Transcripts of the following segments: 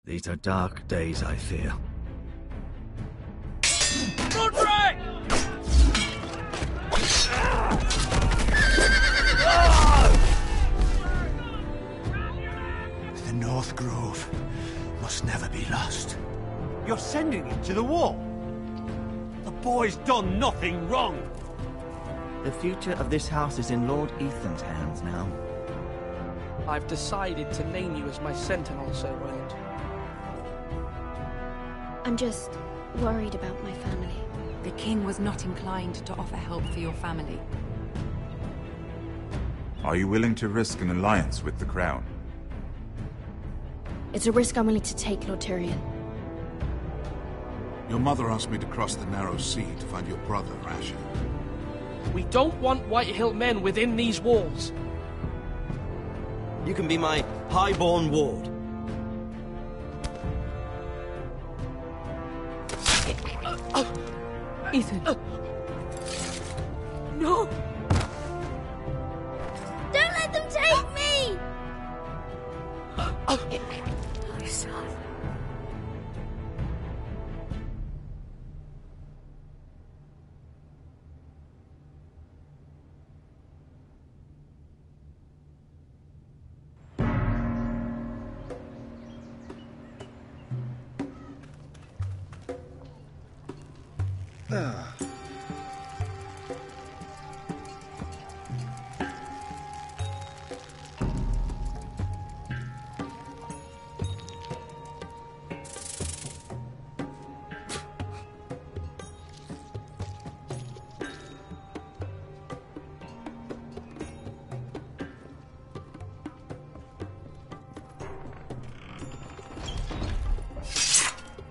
These are dark days, I fear. Roderick! The North Grove must never be lost. You're sending him to the wall? The boy's done nothing wrong. The future of this house is in Lord Ethan's hands now. I've decided to name you as my sentinel, Sir Roland. I'm just worried about my family. The king was not inclined to offer help for your family. Are you willing to risk an alliance with the Crown? It's a risk I'm willing to take, Lord Tyrion. Your mother asked me to cross the narrow sea to find your brother, Asher. We don't want Whitehill men within these walls. You can be my highborn ward. Ethan. No! Don't let them take me! My son.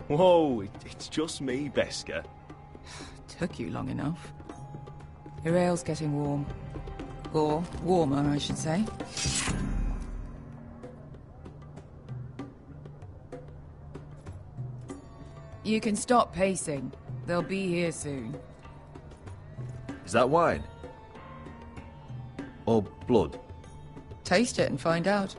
Whoa, it's just me, Beska. Took you long enough. Your ale's getting warm. Or warmer, I should say. You can stop pacing. They'll be here soon. Is that wine? Or blood? Taste it and find out.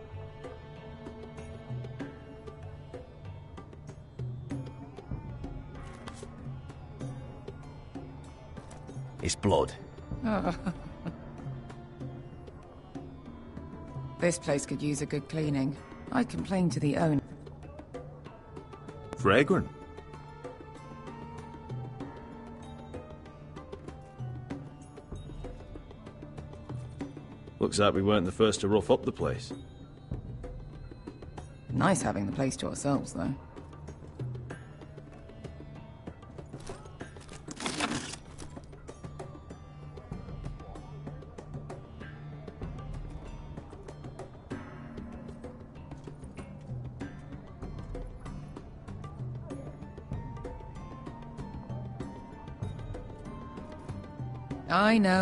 It's blood. This place could use a good cleaning. I'd complain to the owner. Fragrant. Looks like we weren't the first to rough up the place. Nice having the place to ourselves, though.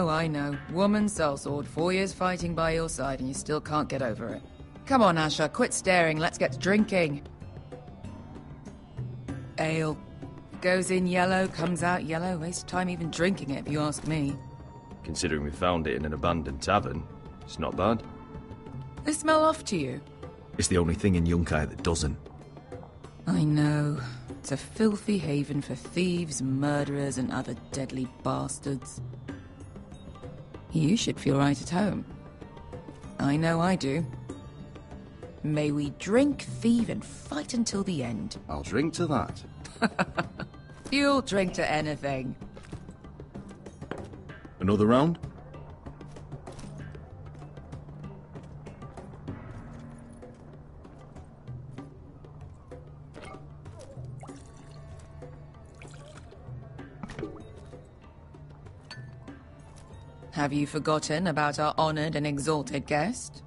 I know. Woman sellsword, 4 years fighting by your side and you still can't get over it. Come on, Asher, quit staring, let's get to drinking. Ale. Goes in yellow, comes out yellow. Waste time even drinking it, if you ask me. Considering we found it in an abandoned tavern, it's not bad. They smell off to you? It's the only thing in Yunkai that doesn't. I know. It's a filthy haven for thieves, murderers, and other deadly bastards. You should feel right at home. I know I do. May we drink, thieve, and fight until the end. I'll drink to that. You'll drink to anything. Another round? Have you forgotten about our honored and exalted guest?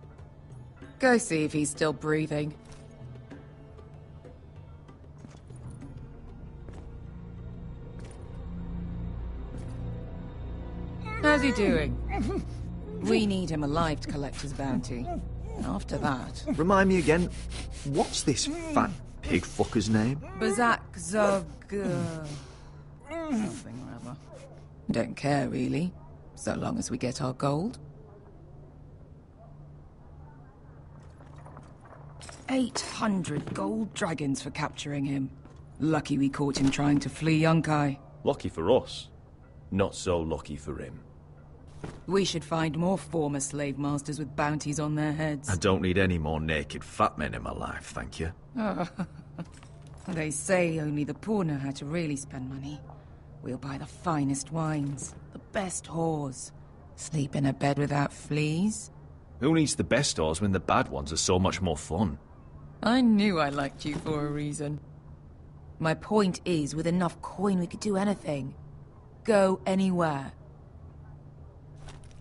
Go see if he's still breathing. How's he doing? We need him alive to collect his bounty. After that... Remind me again, what's this fat pig fucker's name? Bazak Zog... something or other. Don't care, really. So long as we get our gold. 800 gold dragons for capturing him. Lucky we caught him trying to flee Yunkai. Lucky for us. Not so lucky for him. We should find more former slave masters with bounties on their heads. I don't need any more naked fat men in my life, thank you. They say only the poor know how to really spend money. We'll buy the finest wines, the best whores. Sleep in a bed without fleas. Who needs the best stores when the bad ones are so much more fun? I knew I liked you for a reason. My point is, with enough coin we could do anything. Go anywhere.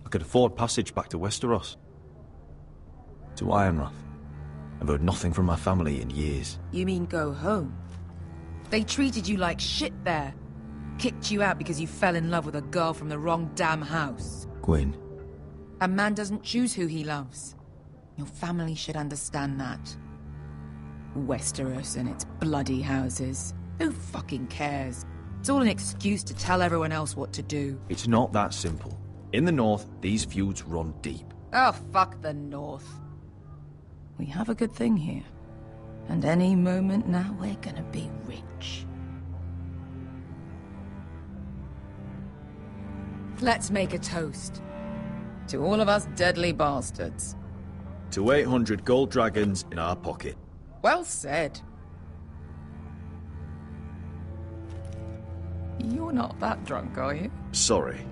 I could afford passage back to Westeros. To Ironrath. I've heard nothing from my family in years. You mean go home? They treated you like shit there. Kicked you out because you fell in love with a girl from the wrong damn house. Gwyn. A man doesn't choose who he loves. Your family should understand that. Westeros and its bloody houses. Who fucking cares? It's all an excuse to tell everyone else what to do. It's not that simple. In the north, these feuds run deep. Oh, fuck the north. We have a good thing here. And any moment now, we're gonna be rich. Let's make a toast. To all of us deadly bastards. To 800 gold dragons in our pocket. Well said. You're not that drunk, are you? Sorry.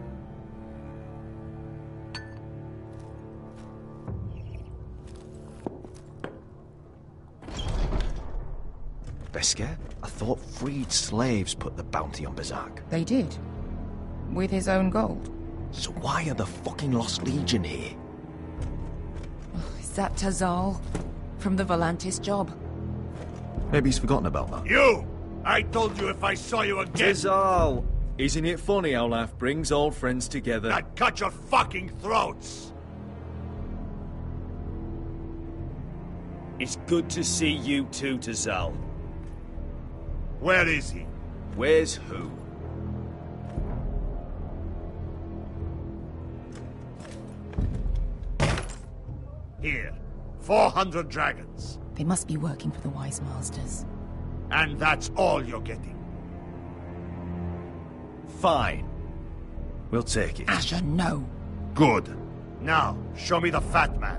Besker? I thought freed slaves put the bounty on Berserk. They did. With his own gold. So why are the fucking Lost Legion here? Is that Tazal? From the Volantis job? Maybe he's forgotten about that. You! I told you if I saw you again... Tazal! Isn't it funny how life brings old friends together? I'd cut your fucking throats! It's good to see you too, Tazal. Where is he? Where's who? Here. 400 dragons. They must be working for the Wise Masters. And that's all you're getting. Fine. We'll take it. Asher, no. Good. Now, show me the fat man.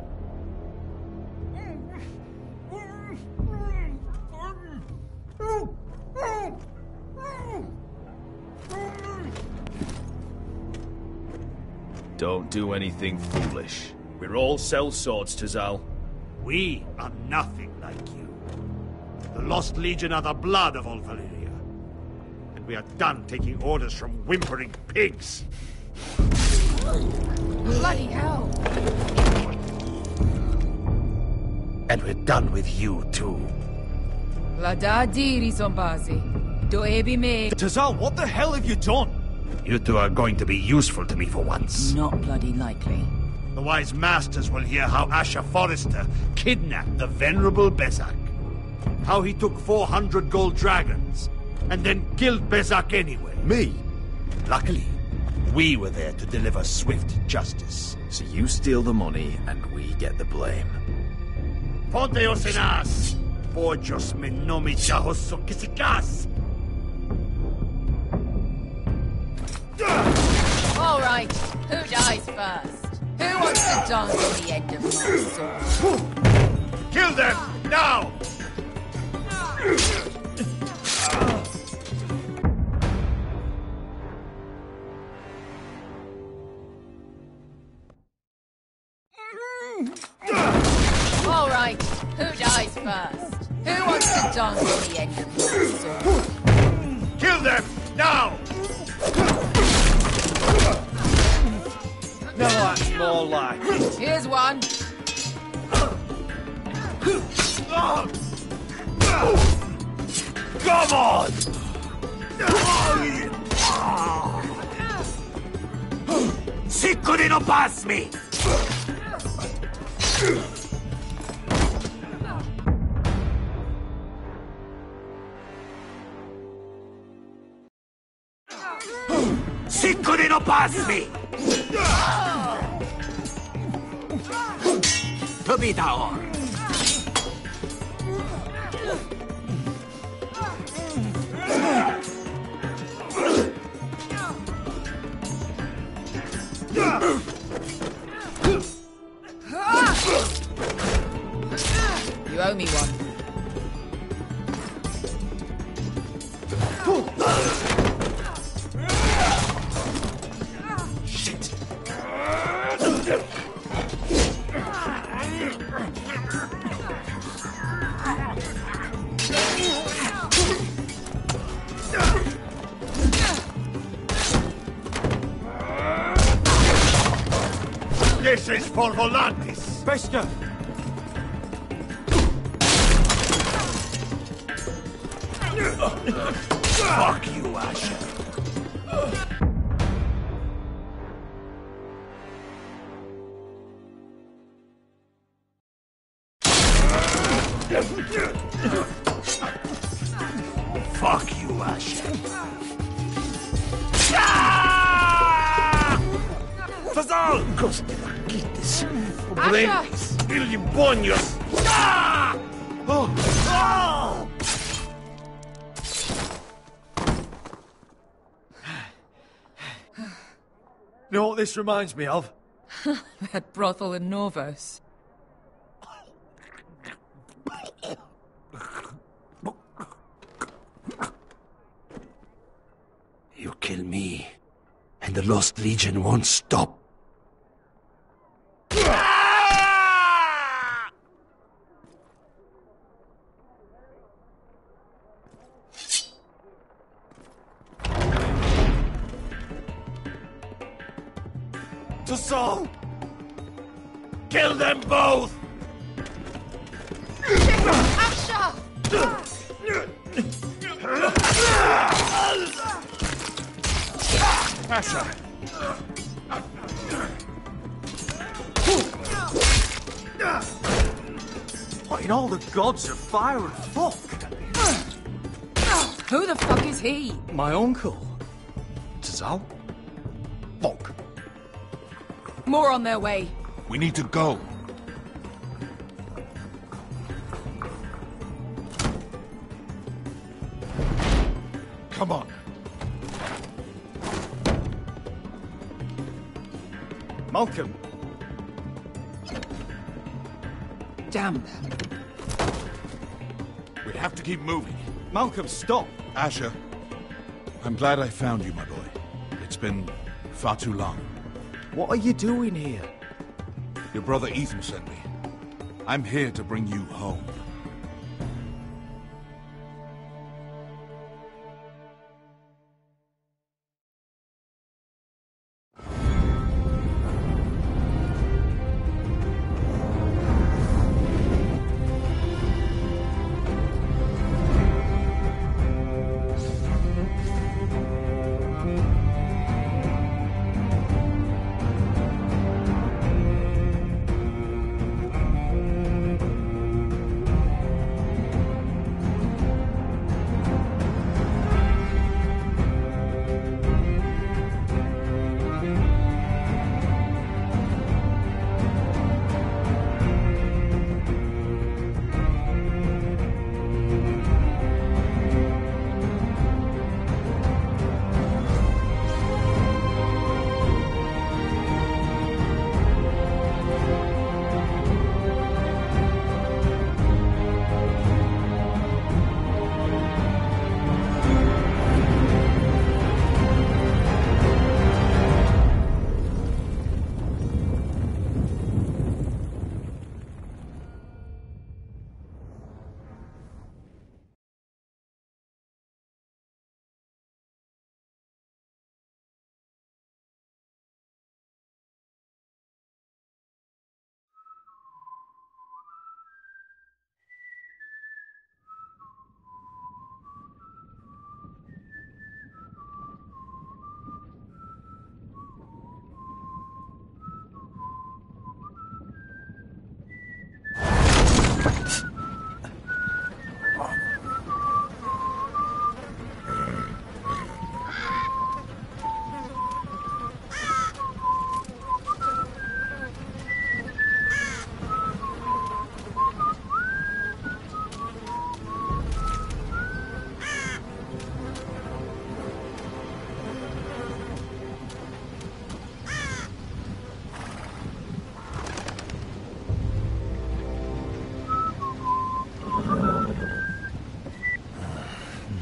Don't do anything foolish. We're all sellswords, Tazal. We are nothing like you. The Lost Legion are the blood of all Valyria. And we are done taking orders from whimpering pigs. Bloody hell! And we're done with you, too. La da diri zombazi. Do ebi me. Tazal, what the hell have you done? You two are going to be useful to me for once. Not bloody likely. The Wise Masters will hear how Asher Forrester kidnapped the venerable Bezzak. How he took 400 gold dragons, and then killed Bezzak anyway. Me? Luckily, we were there to deliver swift justice. So you steal the money, and we get the blame. Ponteos en as! Pojos me nomi chahoso kisikas! All right, who dies first? Who wants to dance on the end of my sword? Kill them, now! All right, who dies first? Who wants to dance on the end of my sword? Kill them, now! No, that's more like it. Here's one. Come on! Sicuri no pass me! Sicuri no pass me! Tobitaor! Shit! This is for Volantis! Bester! Fuck you, Asher. Fuck you, Asher. Fazal! Coste raquites. Problemas. Ilibonios. Oh! You know what this reminds me of? That brothel in Norvos. You kill me, and the Lost Legion won't stop. To Saul! Kill them both! Asha! Asher! What in all the gods of fire and fuck? Who the fuck is he? My uncle. Tazal? Fuck. More on their way. We need to go. Come on. Malcolm. Damn them. We have to keep moving. Malcolm, stop! Asher, I'm glad I found you, my boy. It's been far too long. What are you doing here? Your brother Ethan sent me. I'm here to bring you home.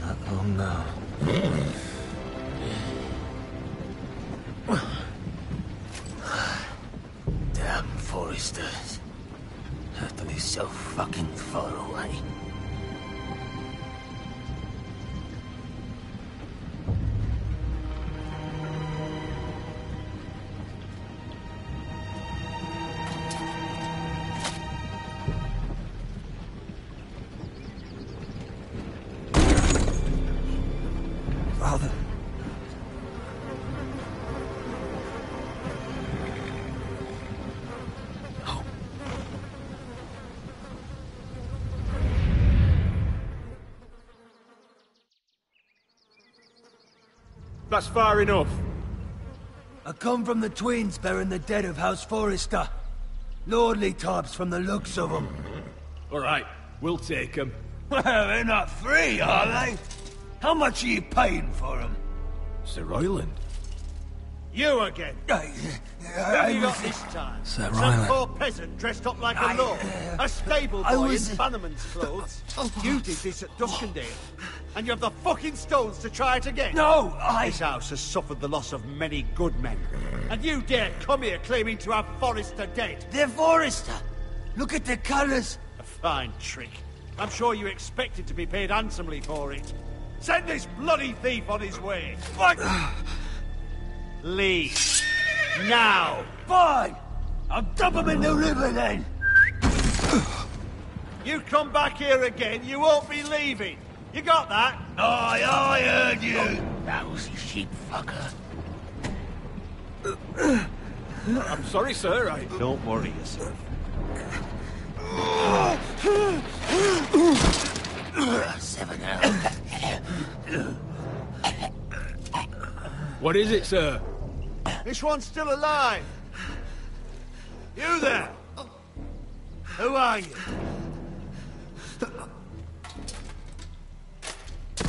Not long now. Father. That's far enough. I come from the twins bearing the dead of House Forrester. Lordly types from the looks of them. All right, we'll take them. Well, they're not free, are they? How much are you paying for them? Sir Royland. You again. Have you got this time? Sir Some Ryland. poor peasant dressed up like a lord. A stable boy in Bannerman's clothes. You did this at Duskendale. And you have the fucking stones to try it again? No, This house has suffered the loss of many good men. And you dare come here claiming to have Forrester dead? They're Forrester. Look at the colours. A fine trick. I'm sure you expected to be paid handsomely for it. Send this bloody thief on his way. What? Leave. Now. Fine. I'll dump him in the river then. You come back here again, you won't be leaving. You got that? Aye, I heard you. Lousy sheep fucker. I'm sorry, sir. Don't worry yourself. Seven out. What is it, sir? This one's still alive. You there? Who are you?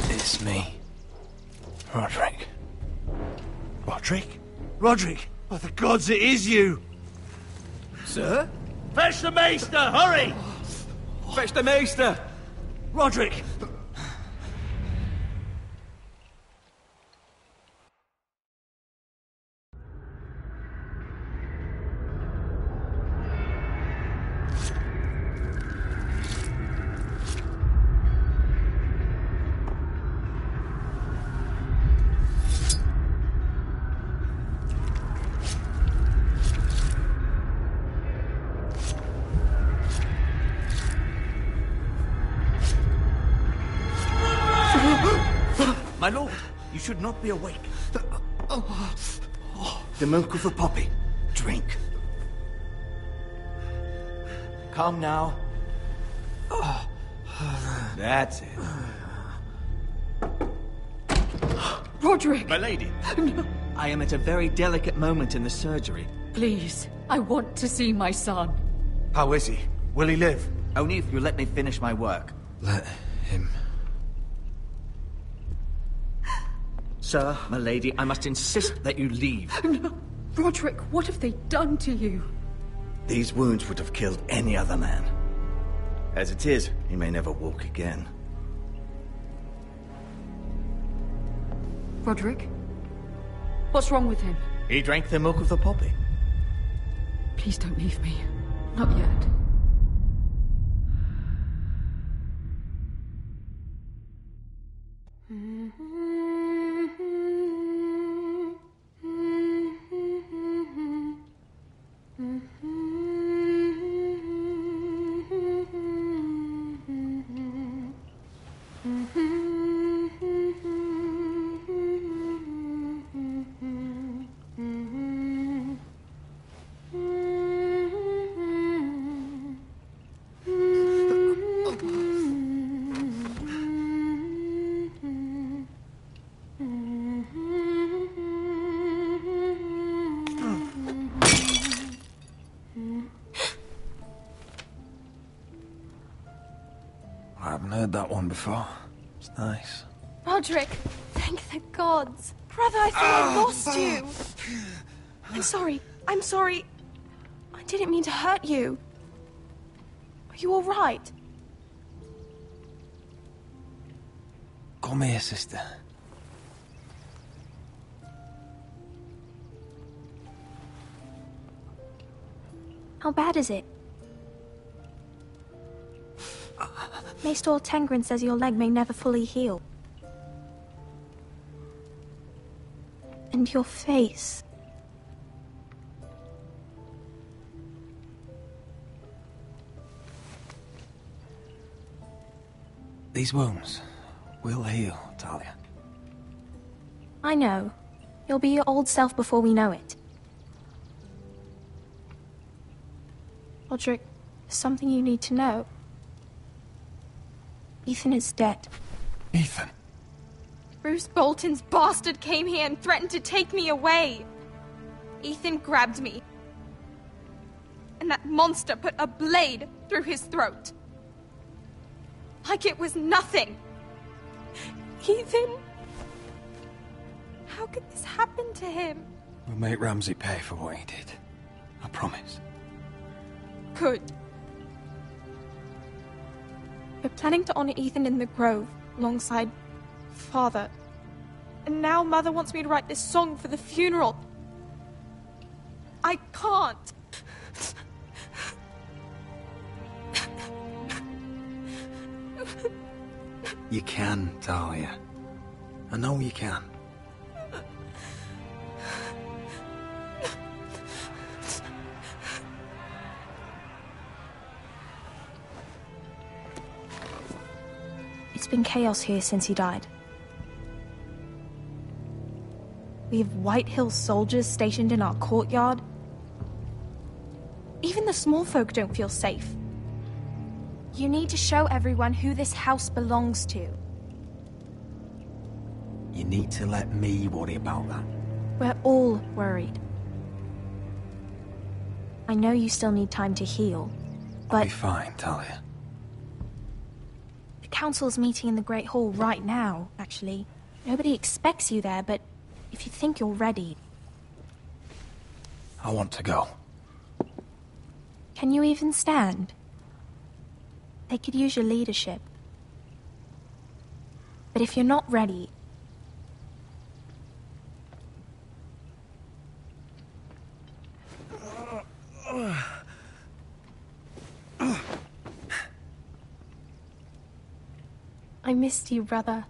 It's me. Roderick. Roderick? Roderick? Oh, the gods, it is you! Sir? Fetch the maester, hurry! Fetch the maester! Roderick! My lord, you should not be awake. The milk of the poppy. Drink. Calm now. That's it. Roderick! My lady. No. I am at a very delicate moment in the surgery. Please, I want to see my son. How is he? Will he live? Only if you let me finish my work. Let him. Sir, my lady, I must insist that you leave. No. Roderick, what have they done to you? These wounds would have killed any other man. As it is, he may never walk again. Roderick? What's wrong with him? He drank the milk of the poppy. Please don't leave me. Not yet. I haven't heard that one before. It's nice. Roderick, thank the gods. Brother, I thought I lost you. I'm sorry. I'm sorry. I didn't mean to hurt you. Are you all right? Come here, sister. How bad is it? Maester Tengrin says your leg may never fully heal. And your face. These wounds will heal, Talia. I know. You'll be your old self before we know it. Roderick, there's something you need to know. Ethan is dead. Ethan? Bruce Bolton's bastard came here and threatened to take me away. Ethan grabbed me. And that monster put a blade through his throat. Like it was nothing. Ethan... How could this happen to him? We'll make Ramsey pay for what he did. I promise. Good. We're planning to honor Ethan in the Grove, alongside Father. And now Mother wants me to write this song for the funeral. I can't. You can, Talia. I know you can. It's been chaos here since he died. We have White Hill soldiers stationed in our courtyard. Even the small folk don't feel safe. You need to show everyone who this house belongs to. You need to let me worry about that. We're all worried. I know you still need time to heal, but... I'll be fine, Talia. The council's meeting in the Great Hall right now, actually. Nobody expects you there, but if you think you're ready... I want to go. Can you even stand? They could use your leadership. But if you're not ready... I missed you, brother.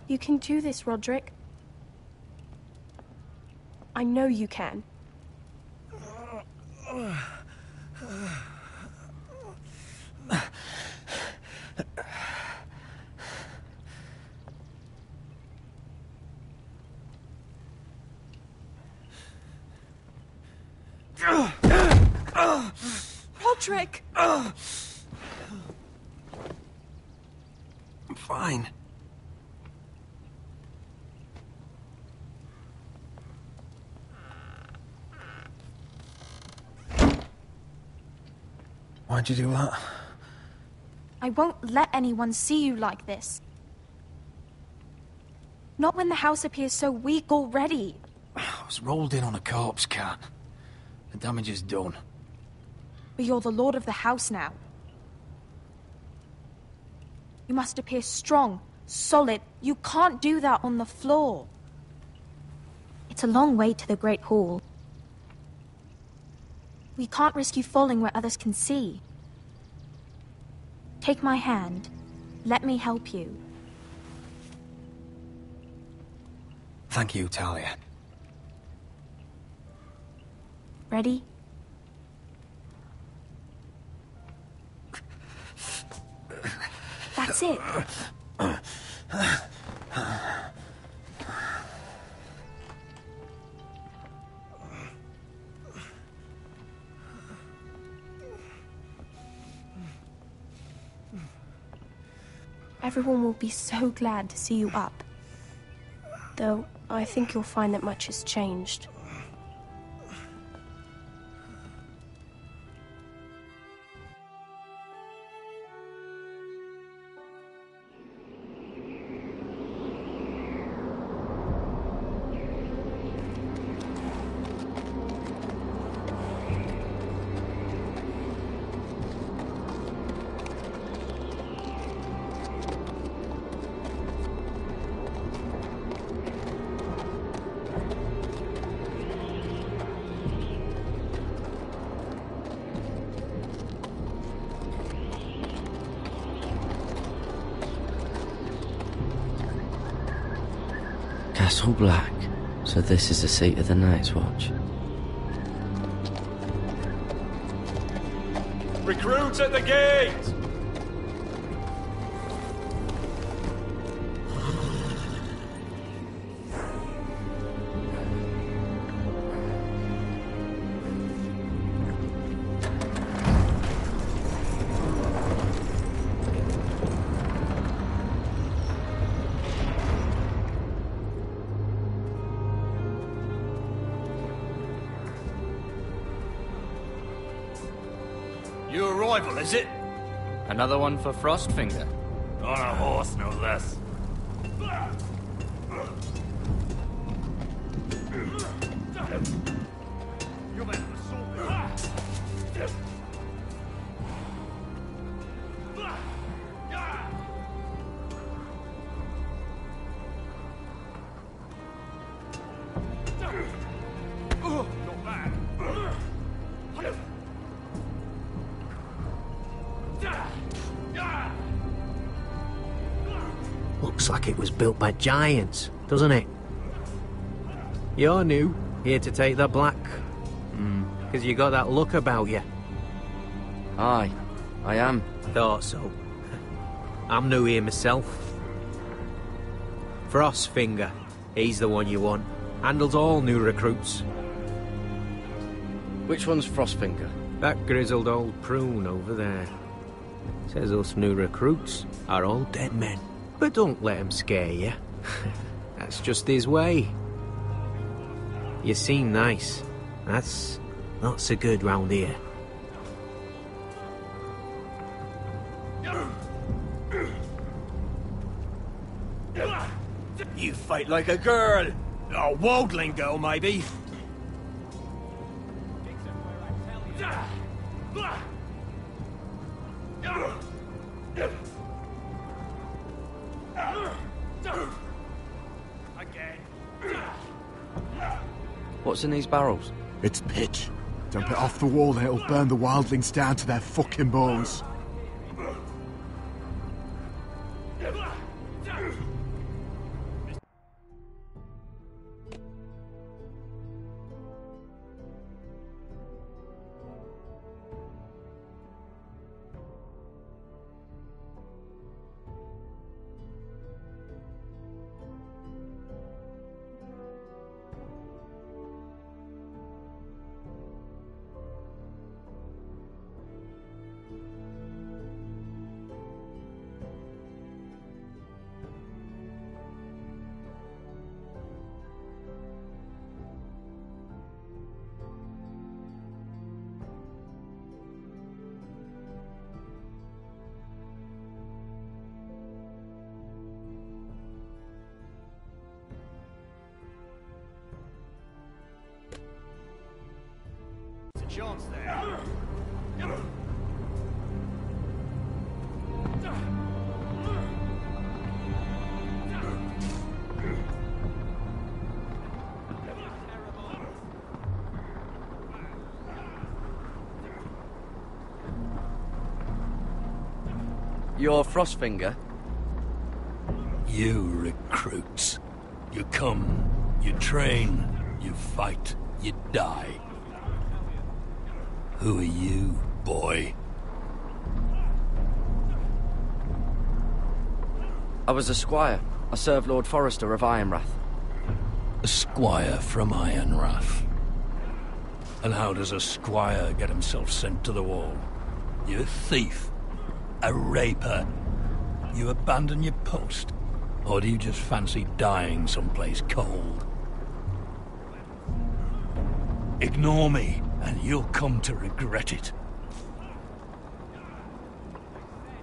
You can do this, Roderick. I know you can. Roderick! I'm fine. Why'd you do that? I won't let anyone see you like this. Not when the house appears so weak already. I was rolled in on a corpse cart. The damage is done. But you're the lord of the house now. You must appear strong, solid. You can't do that on the floor. It's a long way to the Great Hall. We can't risk you falling where others can see. Take my hand. Let me help you. Thank you, Talia. Ready? That's it. Everyone will be so glad to see you up. Though, I think you'll find that much has changed. Castle Black. So this is the seat of the Night's Watch. Recruits at the gate! Your arrival, is it? Another one for Frostfinger. On a horse, no less. You men assault me. Not bad. Looks like it was built by giants, doesn't it? You're new, here to take the black. Because you got that look about you. Aye, I am. Thought so. I'm new here myself. Frostfinger, he's the one you want. Handles all new recruits. Which one's Frostfinger? That grizzled old prune over there. Says us new recruits are all dead men. But don't let him scare you. That's just his way. You seem nice. That's not so good round here. You fight like a girl. A wildling girl, maybe. What's in these barrels? It's pitch. Dump it off the wall and it'll burn the wildlings down to their fucking bones. chance there. You're Frostfinger? You recruits. You come, you train, you fight, you die. Who are you, boy? I was a squire. I served Lord Forrester of Ironrath. A squire from Ironrath. And how does a squire get himself sent to the wall? You a thief? A raper? You abandon your post? Or do you just fancy dying someplace cold? Ignore me, and you'll come to regret it.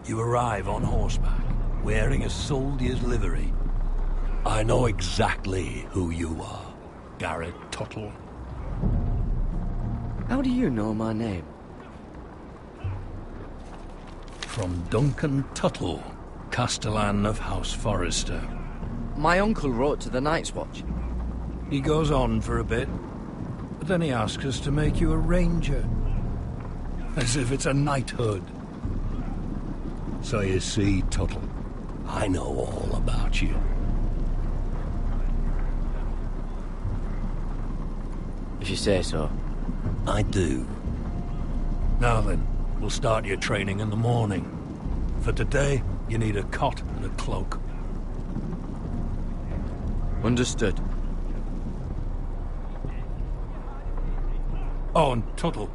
You arrive on horseback, wearing a soldier's livery. I know exactly who you are, Garrett Tuttle. How do you know my name? From Duncan Tuttle, Castellan of House Forrester. My uncle wrote to the Night's Watch. He goes on for a bit, but then he asks us to make you a ranger. As if it's a knighthood. So you see, Tuttle, I know all about you. If you say so. I do. Now then, we'll start your training in the morning. For today, you need a cot and a cloak. Understood. Oh, and Tuttle.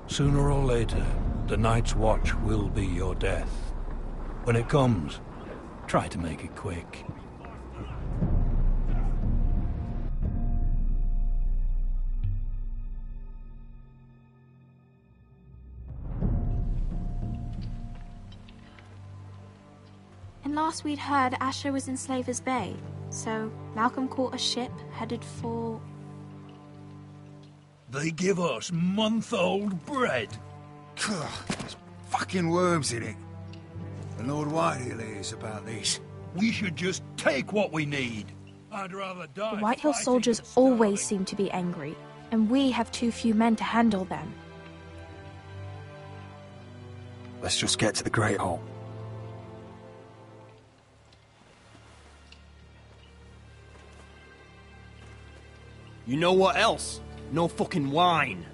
Sooner or later, the Night's Watch will be your death. When it comes, try to make it quick. And last we'd heard, Asher was in Slaver's Bay, so Malcolm caught a ship headed for... They give us month-old bread. There's fucking worms in it. And Lord Whitehill is about this. We should just take what we need. I'd rather die. The Whitehill soldiers always seem to be angry, and we have too few men to handle them. Let's just get to the Great Hall. You know what else? No fucking wine.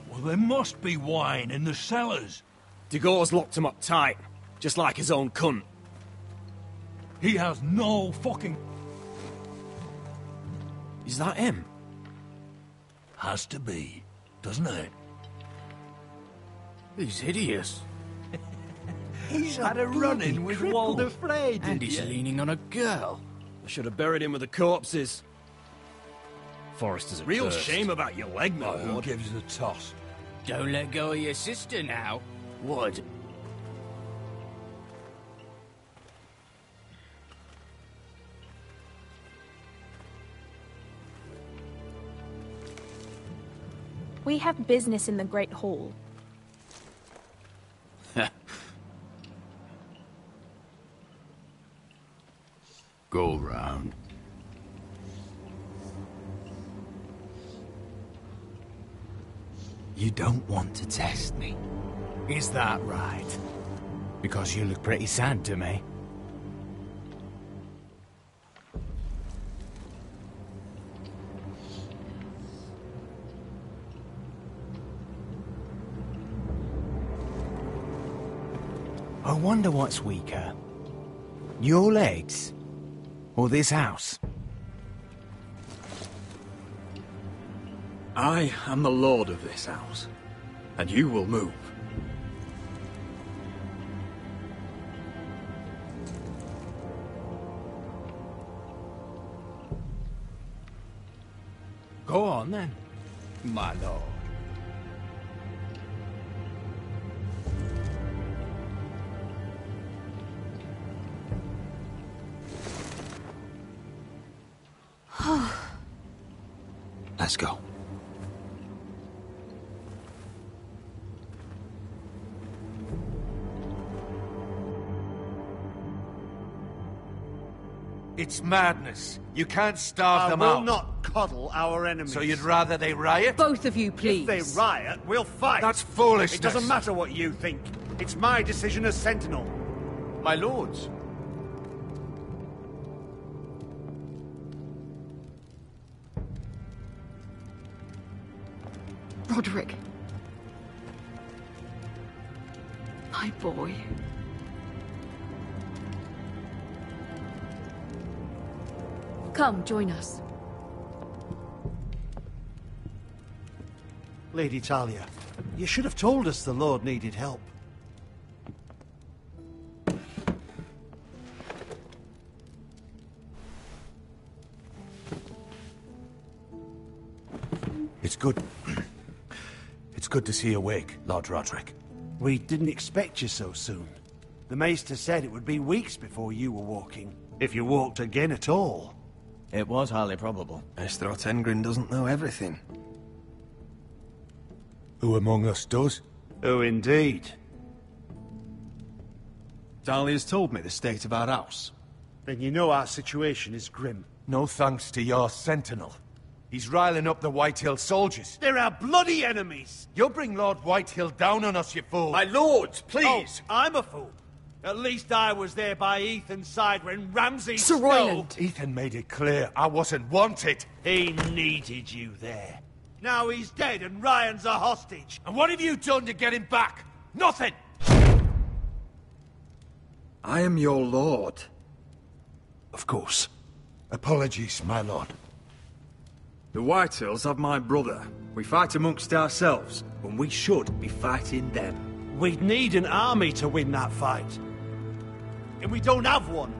Well, there must be wine in the cellars. Degore's locked him up tight, just like his own cunt. He has no fucking... Is that him? Has to be, doesn't it? He's hideous. He's had a run-in with Walder Frey, and he's leaning on a girl. I should have buried him with the corpses. Forrester's a Real cursed. shame about your leg, my Who lord. gives the toss? Don't let go of your sister now. Would. We have business in the Great Hall. Go round. You don't want to test me. Is that right? Because you look pretty sad to me. I wonder what's weaker. Your legs? Or this house? I am the lord of this house, and you will move. Go on then, my lord. Let's go. It's madness. You can't starve them I out. will not coddle our enemies. So you'd rather they riot? Both of you, please. If they riot, we'll fight. That's foolishness. It doesn't matter what you think. It's my decision as Sentinel. My lords. Roderick. My boy. Come, join us. Lady Talia, you should have told us the Lord needed help. It's good. It's good to see you awake, Lord Roderick. We didn't expect you so soon. The Maester said it would be weeks before you were walking, if you walked again at all. It was highly probable. Maester Otengrin doesn't know everything. Who among us does? Oh, indeed. Talia's told me the state of our house. Then you know our situation is grim. No thanks to your sentinel. He's riling up the Whitehill soldiers. They're our bloody enemies! You'll bring Lord Whitehill down on us, you fool! My lords, please! Oh, I'm a fool. At least I was there by Ethan's side when Ramsay Sir Royland! Ethan made it clear I wasn't wanted. He needed you there. Now he's dead and Ryan's a hostage. And what have you done to get him back? Nothing! I am your lord. Of course. Apologies, my lord. The Whitehills have my brother. We fight amongst ourselves, when we should be fighting them. We'd need an army to win that fight. And we don't have one.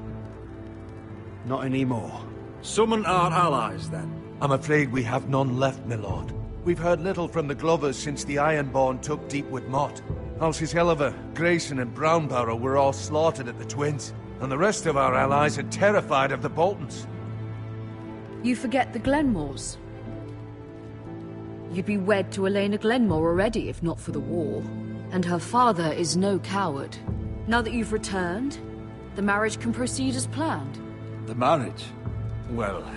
Not anymore. Summon our allies, then. I'm afraid we have none left, my lord. We've heard little from the Glovers since the Ironborn took Deepwood Motte. Halsey's Helliver, Grayson and Brownbarrow were all slaughtered at the Twins, and the rest of our allies are terrified of the Boltons. You forget the Glenmores. You'd be wed to Elena Glenmore already if not for the war. And her father is no coward. Now that you've returned, the marriage can proceed as planned. The marriage? Well,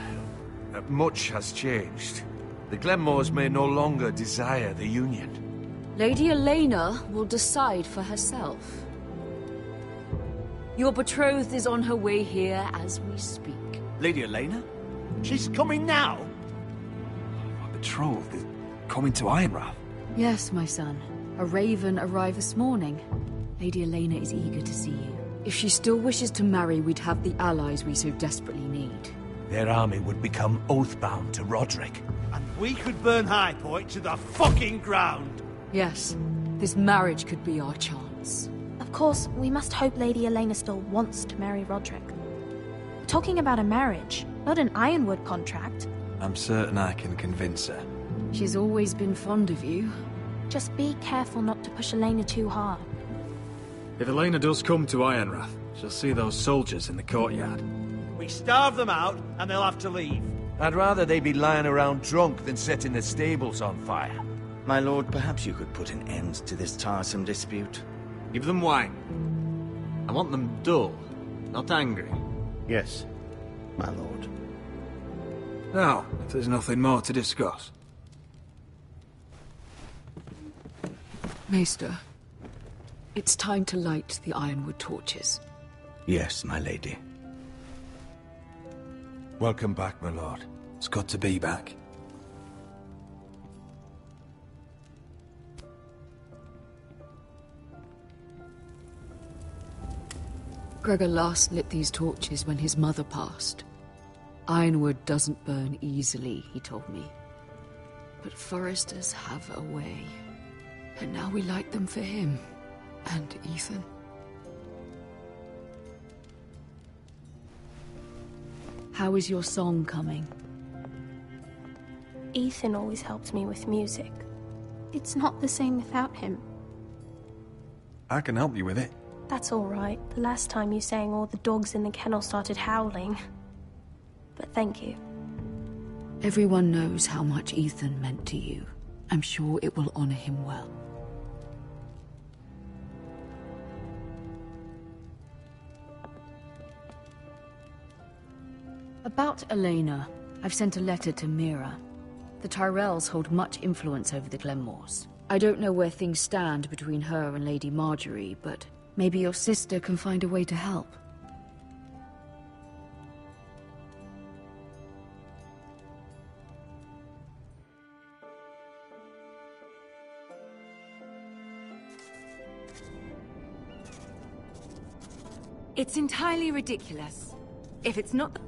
much has changed. The Glenmores may no longer desire the union. Lady Elena will decide for herself. Your betrothed is on her way here as we speak. Lady Elena? She's coming now? My betrothed is coming to Ironrath. Yes, my son. A raven arrived this morning. Lady Elena is eager to see you. If she still wishes to marry, we'd have the allies we so desperately need. Their army would become oath-bound to Roderick. And we could burn High Point to the fucking ground! Yes, this marriage could be our chance. Of course, we must hope Lady Elena still wants to marry Roderick. We're talking about a marriage, not an Ironwood contract. I'm certain I can convince her. She's always been fond of you. Just be careful not to push Elena too hard. If Elena does come to Ironrath, she'll see those soldiers in the courtyard. We starve them out, and they'll have to leave. I'd rather they be lying around drunk than setting the stables on fire. My lord, perhaps you could put an end to this tiresome dispute. Give them wine. I want them dull, not angry. Yes, my lord. Now, if there's nothing more to discuss. Maester, it's time to light the Ironwood torches. Yes, my lady. Welcome back, my lord. It's good to be back. Gregor last lit these torches when his mother passed. Ironwood doesn't burn easily, he told me. But foresters have a way. And now we light them for him. And Ethan. How is your song coming? Ethan always helps me with music. It's not the same without him. I can help you with it. That's all right. The last time you sang, all the dogs in the kennel started howling. But thank you. Everyone knows how much Ethan meant to you. I'm sure it will honor him well. About Elena, I've sent a letter to Mira. The Tyrells hold much influence over the Glenmores. I don't know where things stand between her and Lady Marjorie, but maybe your sister can find a way to help. It's entirely ridiculous. If it's not...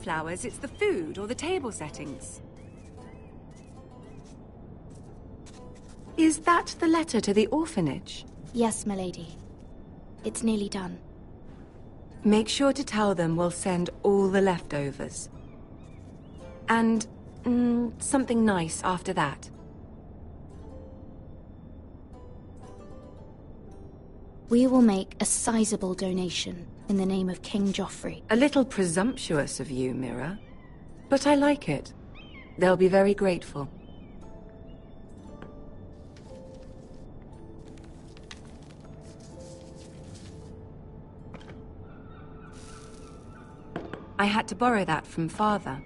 flowers, it's the food or the table settings. Is that the letter to the orphanage? Yes, milady. It's nearly done. Make sure to tell them we'll send all the leftovers. And something nice after that. We will make a sizable donation in the name of King Joffrey. A little presumptuous of you, Mira. But I like it. They'll be very grateful. I had to borrow that from Father.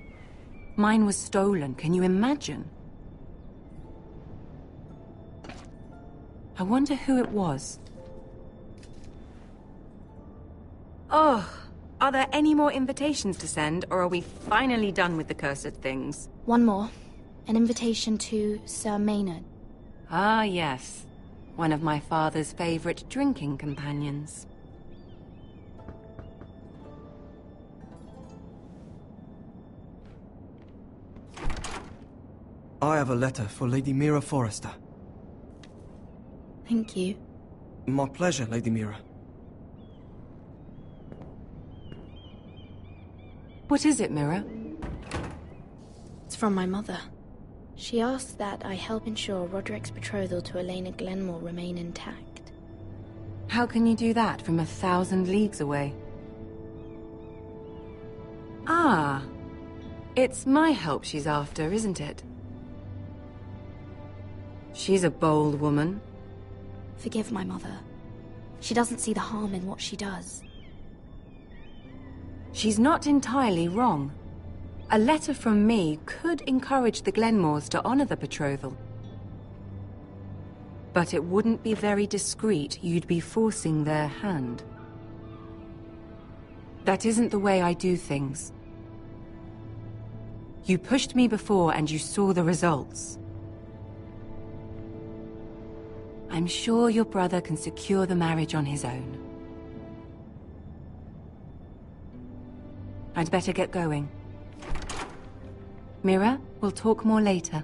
Mine was stolen, can you imagine? I wonder who it was. Oh, are there any more invitations to send, or are we finally done with the cursed things? One more. An invitation to Sir Maynard. Ah, yes. One of my father's favorite drinking companions. I have a letter for Lady Mira Forrester. Thank you. My pleasure, Lady Mira. What is it, Mira? It's from my mother. She asks that I help ensure Roderick's betrothal to Elena Glenmore remain intact. How can you do that from 1,000 leagues away? Ah, it's my help she's after, isn't it? She's a bold woman. Forgive my mother. She doesn't see the harm in what she does. She's not entirely wrong. A letter from me could encourage the Glenmores to honor the betrothal. But it wouldn't be very discreet. You'd be forcing their hand. That isn't the way I do things. You pushed me before and you saw the results. I'm sure your brother can secure the marriage on his own. I'd better get going. Mira, we'll talk more later.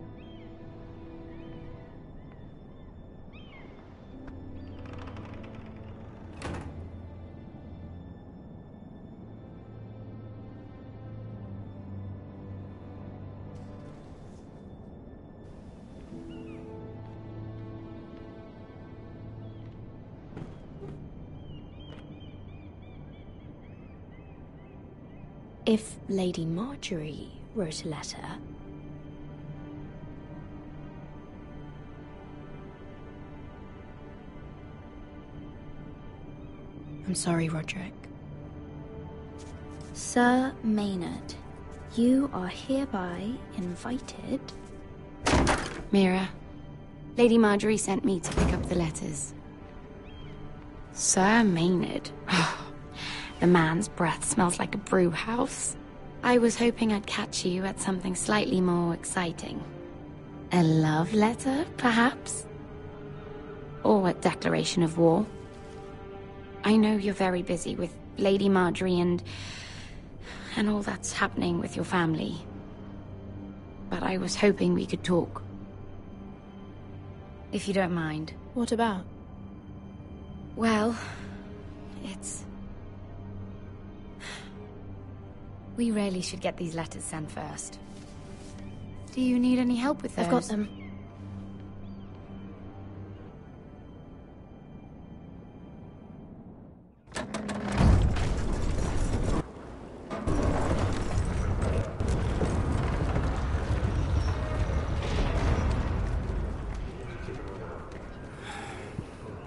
If Lady Marjorie wrote a letter... I'm sorry, Roderick. Sir Maynard, you are hereby invited... Mira, Lady Marjorie sent me to pick up the letters. Sir Maynard. The man's breath smells like a brew house. I was hoping I'd catch you at something slightly more exciting. A love letter, perhaps? Or a declaration of war. I know you're very busy with Lady Marjorie and all that's happening with your family. But I was hoping we could talk. If you don't mind. What about? Well, it's... We really should get these letters sent first. Do you need any help with those? I've got them.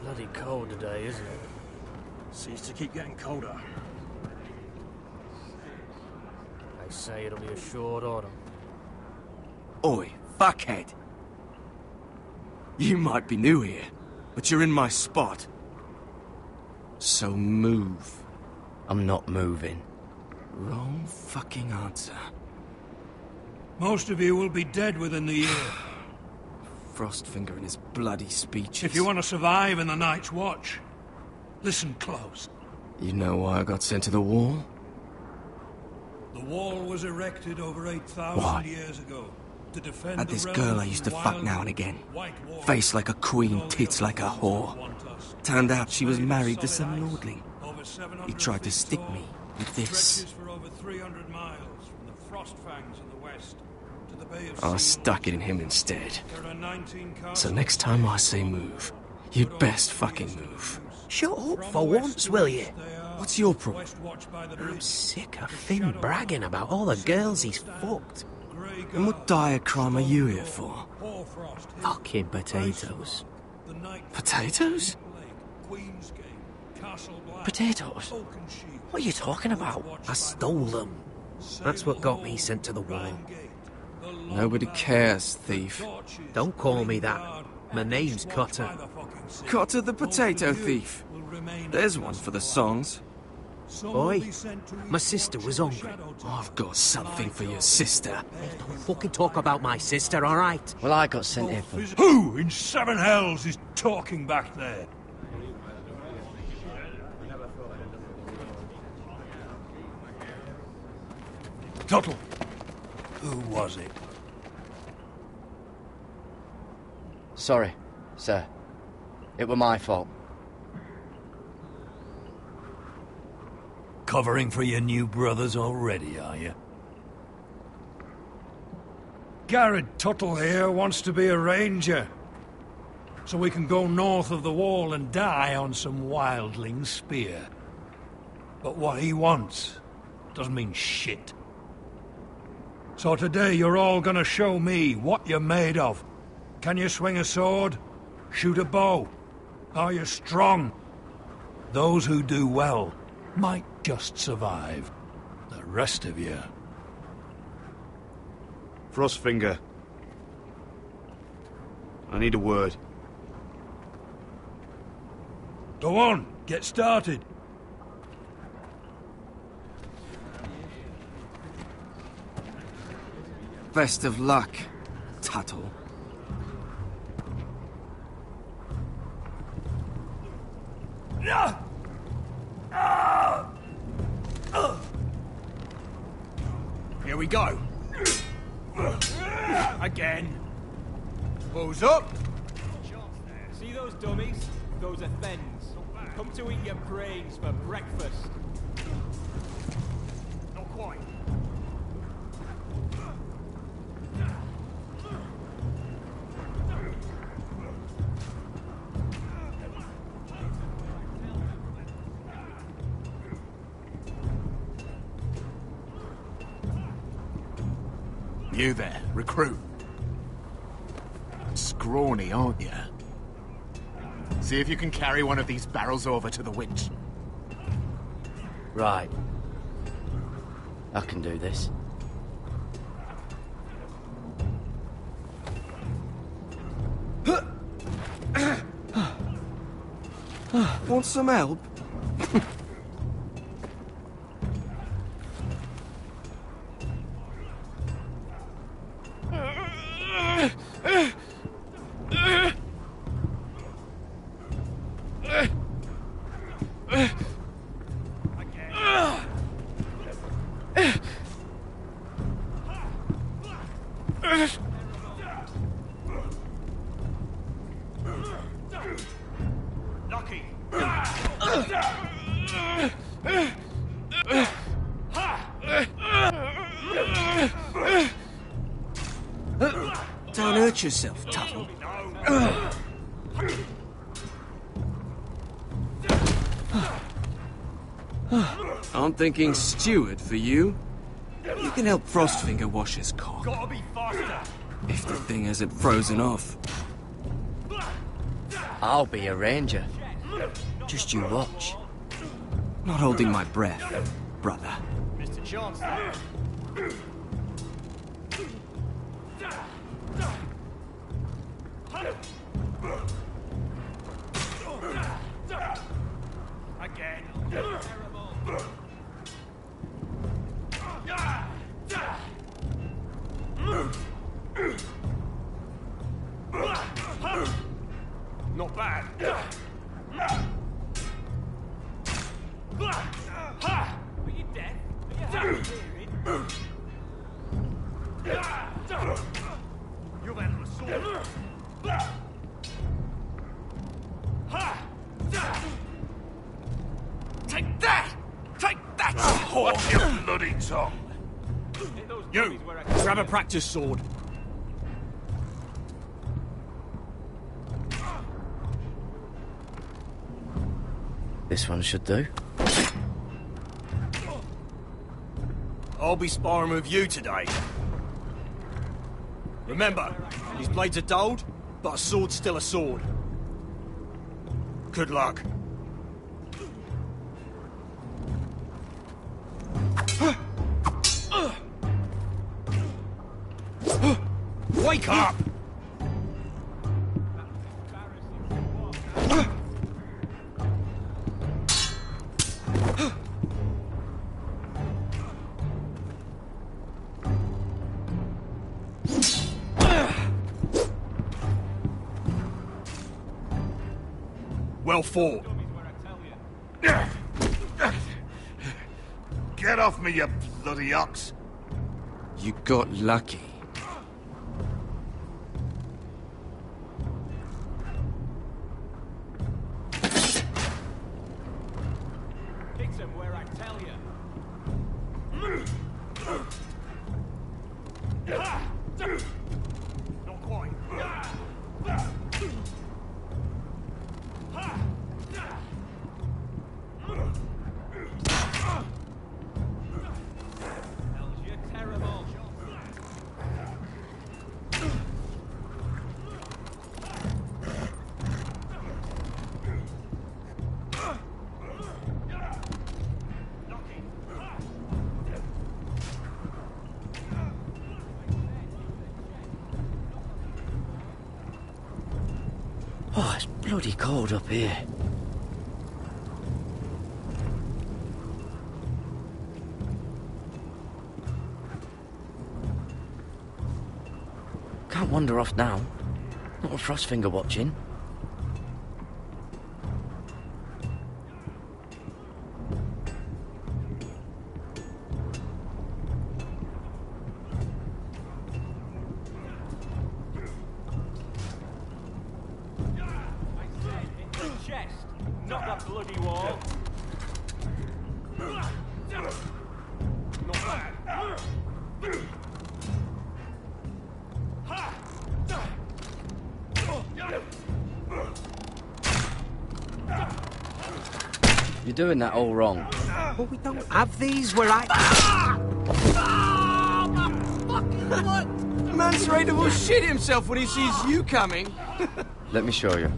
Bloody cold today, isn't it? Seems to keep getting colder. They say it'll be a short autumn. Oi, fuckhead. You might be new here, but you're in my spot. So move. I'm not moving. Wrong fucking answer. Most of you will be dead within the year. Frostfinger and his bloody speeches. If you want to survive in the Night's Watch, listen close. You know why I got sent to the wall? The wall was erected over 8,000 years ago to defend Had this the girl I realms used to from fuck wild now and again. white wolves. Face like a queen, tits like a whore. Turned out she was married to some lordling. He tried to stick me with this. Stretches for over 300 miles from the Frost Fangs in the west to the Bay of I Seals. stuck it in him instead. There are 19 So castles. next time I say move, you'd best fucking move. Shut up for once, will you? What's your problem? I'm sick of Finn bragging about all the girls he's fucked. And what dire crime are you here for? Fucking potatoes. Potatoes? Potatoes? What are you talking about? I stole them. That's what got me sent to the wall. Nobody cares, thief. Don't call me that. My name's Cutter. Cutter the potato thief. There's one for the songs. Boy, my sister was hungry. I've got something for your sister. Don't fucking talk about my sister, alright? Well, I got sent here for... Who in seven hells is talking back there? Tuttle. Who was it? Sorry, sir. It were my fault. Covering for your new brothers already, are you? Garrett Tuttle here wants to be a ranger. So we can go north of the wall and die on some wildling spear. But what he wants doesn't mean shit. So today you're all gonna show me what you're made of. Can you swing a sword? Shoot a bow? Are you strong? Those who do well might just survive. The rest of you... Frostfinger. I need a word. Go on, get started. Best of luck, Tuttle. Here we go. Again. Who's up? See those dummies? Those are thens. Come to eat your brains for breakfast. Not quite. You there, recruit. Scrawny, aren't you? See if you can carry one of these barrels over to the winch. Right. I can do this. Want some help? Don't hurt yourself, Tuttle. I'm thinking steward for you. You can help Frostfinger wash his cock. Gotta be faster. If the thing hasn't frozen off. I'll be a ranger. Just you watch. Not holding my breath, brother. Mr. Chancellor. Again. Not bad. Are you dead? Are you hard of hearing? Watch your bloody tongue. You, grab a practice sword. This one should do. I'll be sparring with you today. Remember, these blades are dulled, but a sword's still a sword. Good luck. Wake up! Well fought. Get off me, you bloody ox! You got lucky. Hit him where I tell you. Not quite. You're terrible. Oh, it's bloody cold up here. Can't wander off now. Not a Frostfinger watching. Chest, not that bloody wall. Not bad. You're doing that all wrong. But we don't have these where I... What? Man's ready to shit himself when he sees you coming. Let me show you.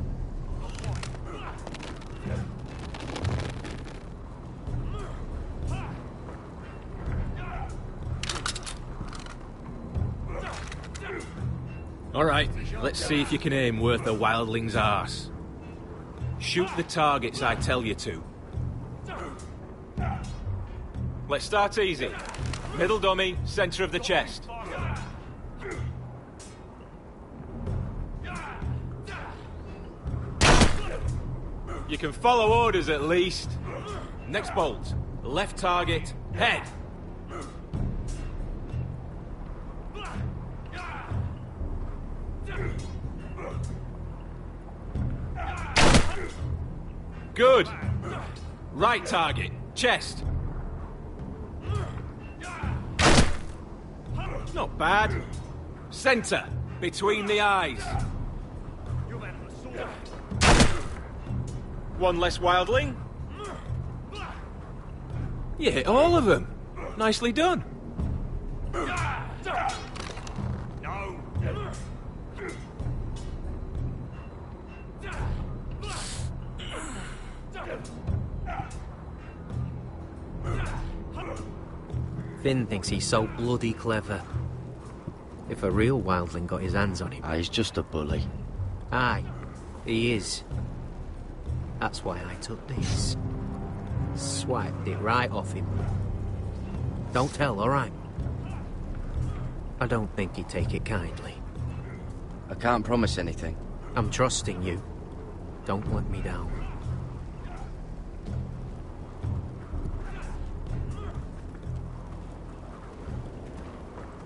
All right, let's see if you can aim worth a wildling's arse. Shoot the targets I tell you to. Let's start easy. Middle dummy, center of the chest. You can follow orders at least. Next bolt. Left target, head. Good. Right target, chest. Not bad. Center, between the eyes. One less wildling. You hit all of them. Nicely done. Finn thinks he's so bloody clever. If a real wildling got his hands on him... Ah, he's just a bully. Aye, he is. That's why I took this. Swiped it right off him. Don't tell, all right? I don't think he'd take it kindly. I can't promise anything. I'm trusting you. Don't let me down.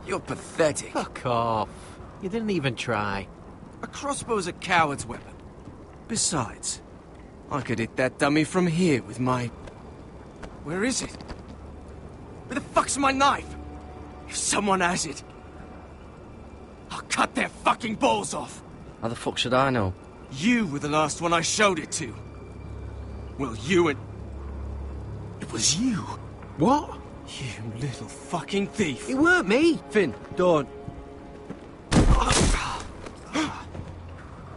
You're pathetic. Fuck off. You didn't even try. A crossbow's a coward's weapon. Besides, I could hit that dummy from here with my... Where is it? Where the fuck's my knife? If someone has it, I'll cut their fucking balls off. How the fuck should I know? You were the last one I showed it to. Well, you and... It was you. What? You little fucking thief. It weren't me. Finn, don't.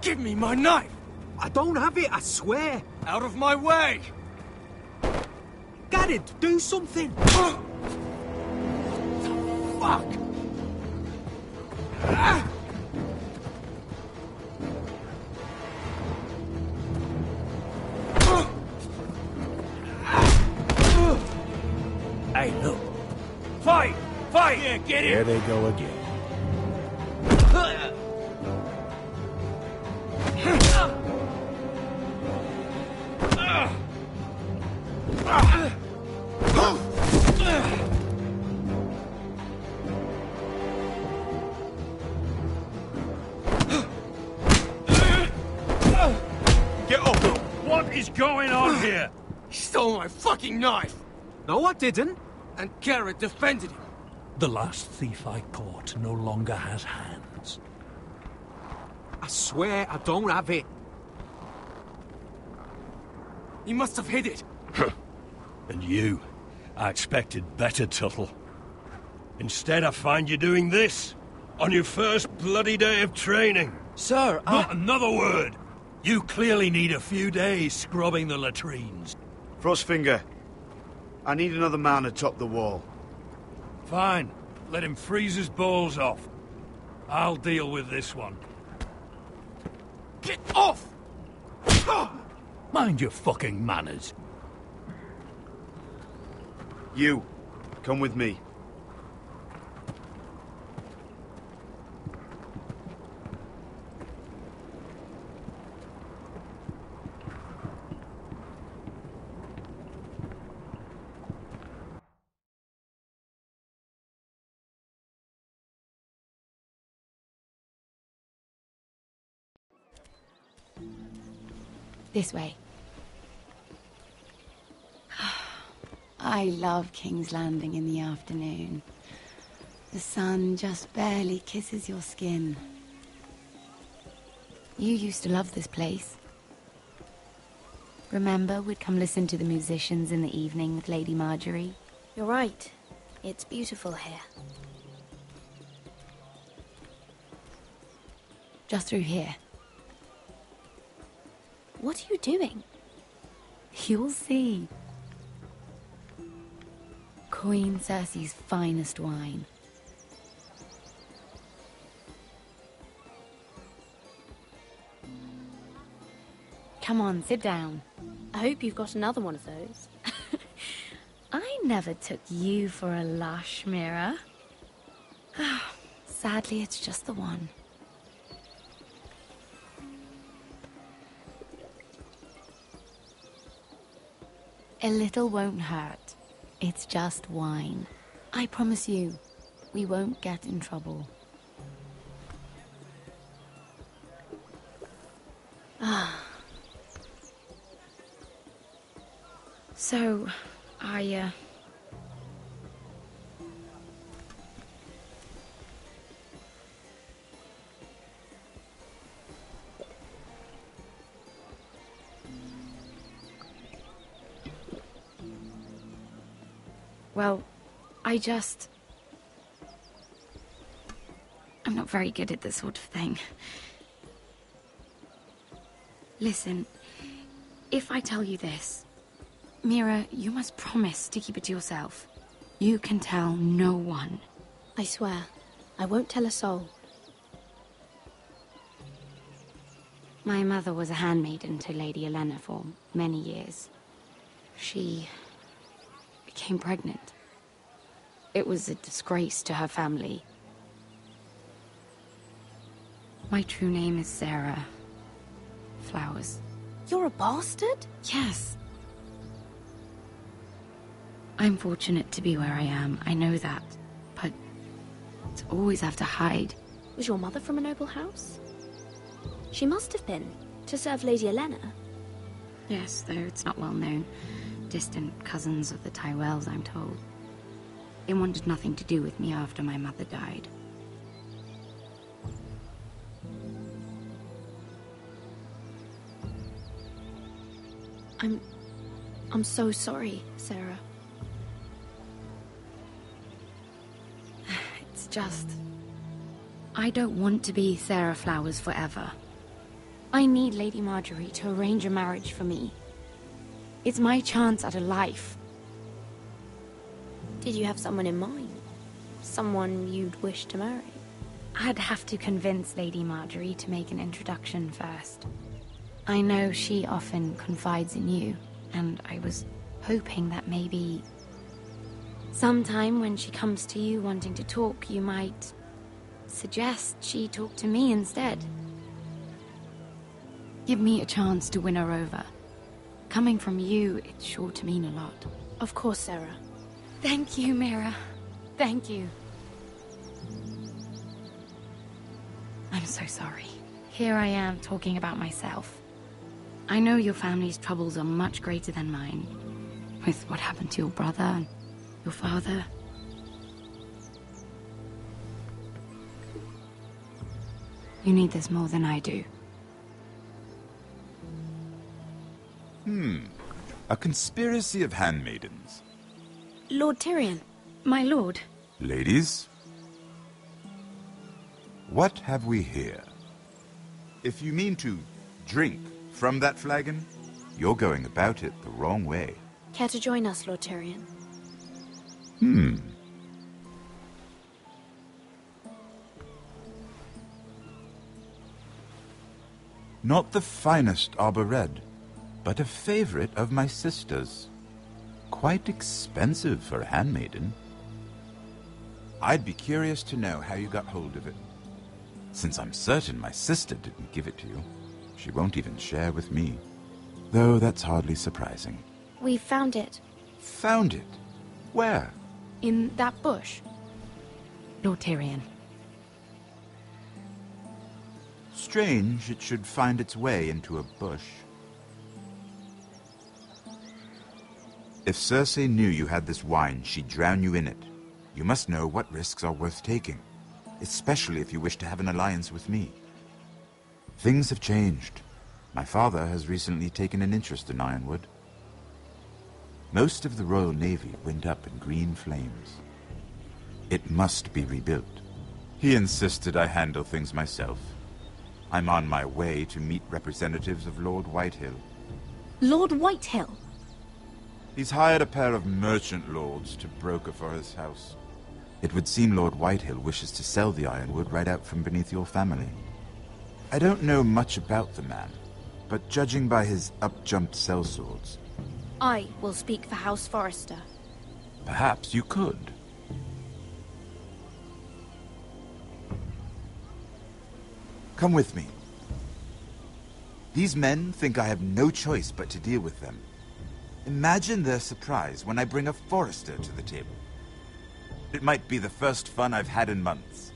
Give me my knife! I don't have it, I swear. Out of my way! Garrett, do something. What the fuck? Hey, look. Fight! Fight! Yeah, get in! There they go again. Get up! What is going on here? He stole my fucking knife! No, I didn't. And Garrett defended him. The last thief I caught no longer has hands. I swear I don't have it. He must have hid it. And you, I expected better, Tuttle. Instead, I find you doing this on your first bloody day of training. Sir, Not another word. You clearly need a few days scrubbing the latrines. Frostfinger, I need another man atop the wall. Fine. Let him freeze his balls off. I'll deal with this one. Get off! Mind your fucking manners. You, come with me. This way. I love King's Landing in the afternoon. The sun just barely kisses your skin. You used to love this place. Remember, we'd come listen to the musicians in the evening with Lady Marjorie? You're right. It's beautiful here. Just through here. What are you doing? You'll see. Queen Cersei's finest wine. Come on, sit down. I hope you've got another one of those. I never took you for a lush, Mira. Sadly, it's just the one. A little won't hurt. It's just wine. I promise you, we won't get in trouble. So, well, I'm not very good at this sort of thing. Listen, if I tell you this, Mira, you must promise to keep it to yourself. You can tell no one. I swear, I won't tell a soul. My mother was a handmaiden to Lady Olenna for many years. She became pregnant. It was a disgrace to her family. My true name is Sarah Flowers. You're a bastard? Yes. I'm fortunate to be where I am, I know that. But to always have to hide. Was your mother from a noble house? She must have been, to serve Lady Olenna. Yes, though it's not well known. Distant cousins of the Tyrells, I'm told. It wanted nothing to do with me after my mother died. I'm so sorry, Sarah. It's just... I don't want to be Sarah Flowers forever. I need Lady Marjorie to arrange a marriage for me. It's my chance at a life. Did you have someone in mind? Someone you'd wish to marry? I'd have to convince Lady Marjorie to make an introduction first. I know she often confides in you, and I was hoping that maybe... sometime when she comes to you wanting to talk, you might suggest she talk to me instead. Give me a chance to win her over. Coming from you, it's sure to mean a lot. Of course, Sarah. Thank you, Mira. Thank you. I'm so sorry. Here I am talking about myself. I know your family's troubles are much greater than mine, with what happened to your brother and your father. You need this more than I do. A conspiracy of handmaidens. Lord Tyrion, my lord. Ladies, what have we here? If you mean to drink from that flagon, you're going about it the wrong way. Care to join us, Lord Tyrion? Not the finest arbor red, but a favorite of my sister's. Quite expensive for a handmaiden. I'd be curious to know how you got hold of it. Since I'm certain my sister didn't give it to you, she won't even share with me. Though that's hardly surprising. We found it. Found it? Where? In that bush. Lord Tyrion. Strange it should find its way into a bush. If Cersei knew you had this wine, she'd drown you in it. You must know what risks are worth taking, especially if you wish to have an alliance with me. Things have changed. My father has recently taken an interest in Ironwood. Most of the Royal Navy went up in green flames. It must be rebuilt. He insisted I handle things myself. I'm on my way to meet representatives of Lord Whitehill. Lord Whitehill? He's hired a pair of merchant lords to broker for his house. It would seem Lord Whitehill wishes to sell the ironwood right out from beneath your family. I don't know much about the man, but judging by his up-jumped sellswords... I will speak for House Forrester. Perhaps you could. Come with me. These men think I have no choice but to deal with them. Imagine their surprise when I bring a Forrester to the table. It might be the first fun I've had in months.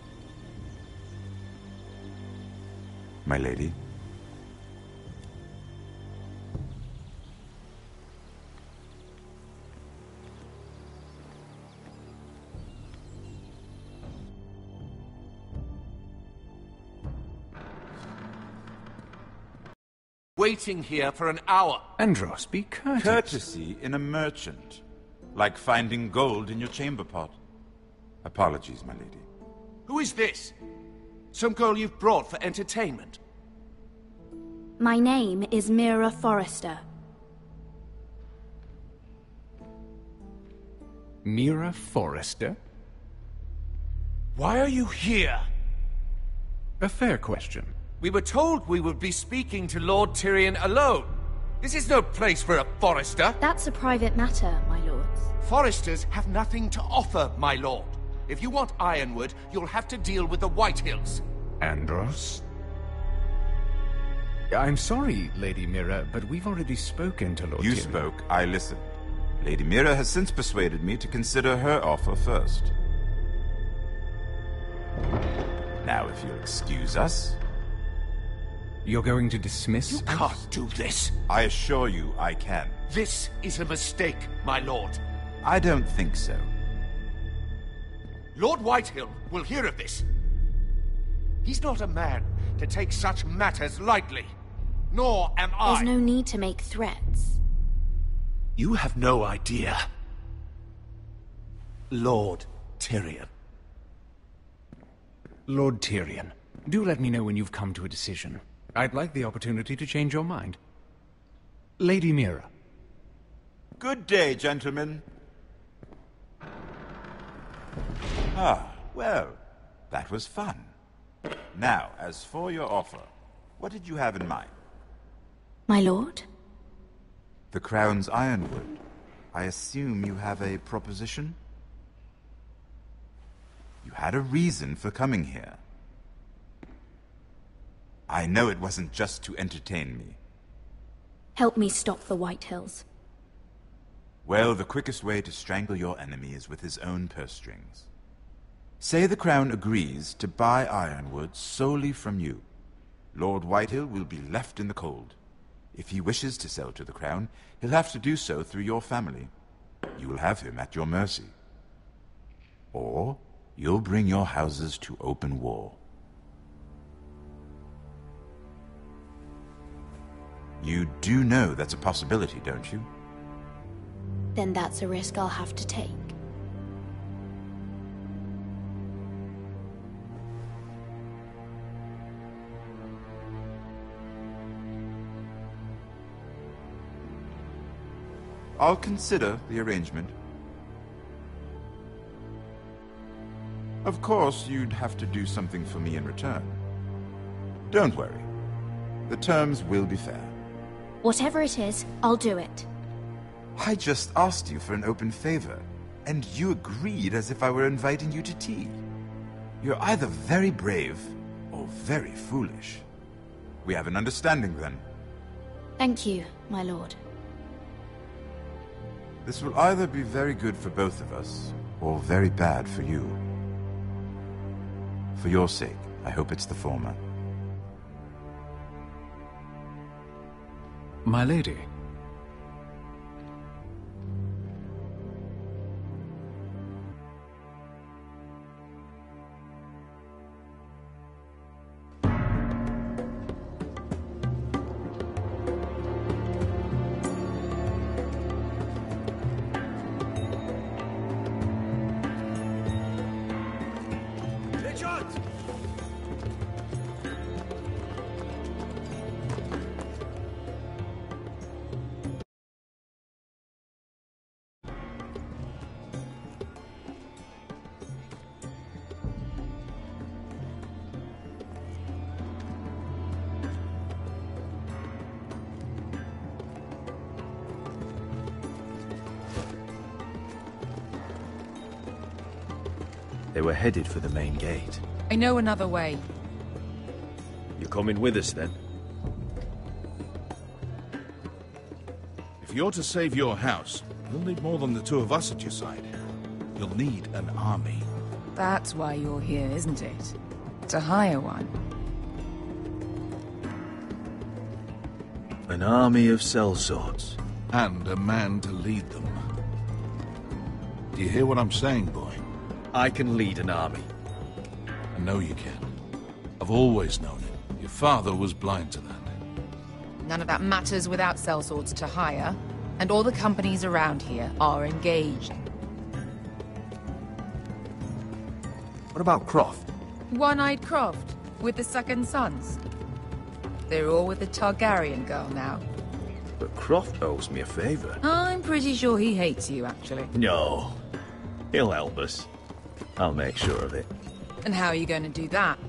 My lady. Waiting here for an hour. Andros, be courteous. Courtesy in a merchant. Like finding gold in your chamber pot. Apologies, my lady. Who is this? Some girl you've brought for entertainment? My name is Mira Forrester. Mira Forrester? Why are you here? A fair question. We were told we would be speaking to Lord Tyrion alone. This is no place for a Forrester. That's a private matter, my lords. Forresters have nothing to offer, my lord. If you want Ironwood, you'll have to deal with the Whitehills. Andros? I'm sorry, Lady Mira, but we've already spoken to Lord Tyrion. You spoke, I listened. Lady Mira has since persuaded me to consider her offer first. Now, if you'll excuse us... You're going to dismiss You can't do this. I assure you I can. This is a mistake, my lord. I don't think so. Lord Whitehill will hear of this. He's not a man to take such matters lightly. Nor am I. There's no need to make threats. You have no idea. Lord Tyrion. Lord Tyrion, do let me know when you've come to a decision. I'd like the opportunity to change your mind. Lady Mira. Good day, gentlemen. Ah, well, that was fun. Now, as for your offer, what did you have in mind? My lord? The Crown's Ironwood. I assume you have a proposition? You had a reason for coming here. I know it wasn't just to entertain me. Help me stop the Whitehills. Well, the quickest way to strangle your enemy is with his own purse strings. Say the Crown agrees to buy Ironwood solely from you. Lord Whitehill will be left in the cold. If he wishes to sell to the Crown, he'll have to do so through your family. You will have him at your mercy. Or you'll bring your houses to open war. You do know that's a possibility, don't you? Then that's a risk I'll have to take. I'll consider the arrangement. Of course, you'd have to do something for me in return. Don't worry. The terms will be fair. Whatever it is, I'll do it. I just asked you for an open favor, and you agreed as if I were inviting you to tea. You're either very brave or very foolish. We have an understanding then. Thank you, my lord. This will either be very good for both of us, or very bad for you. For your sake, I hope it's the former. My lady. They were headed for the main gate. I know another way. You're coming with us, then? If you're to save your house, you'll need more than the two of us at your side. You'll need an army. That's why you're here, isn't it? To hire one. An army of sellswords. And a man to lead them. Do you hear what I'm saying, boy? I can lead an army. I know you can. I've always known it. Your father was blind to that. None of that matters without sellswords to hire, and all the companies around here are engaged. What about Croft? One-Eyed Croft, with the second sons. They're all with the Targaryen girl now. But Croft owes me a favor. I'm pretty sure he hates you, actually. No. He'll help us. I'll make sure of it. And how are you going to do that?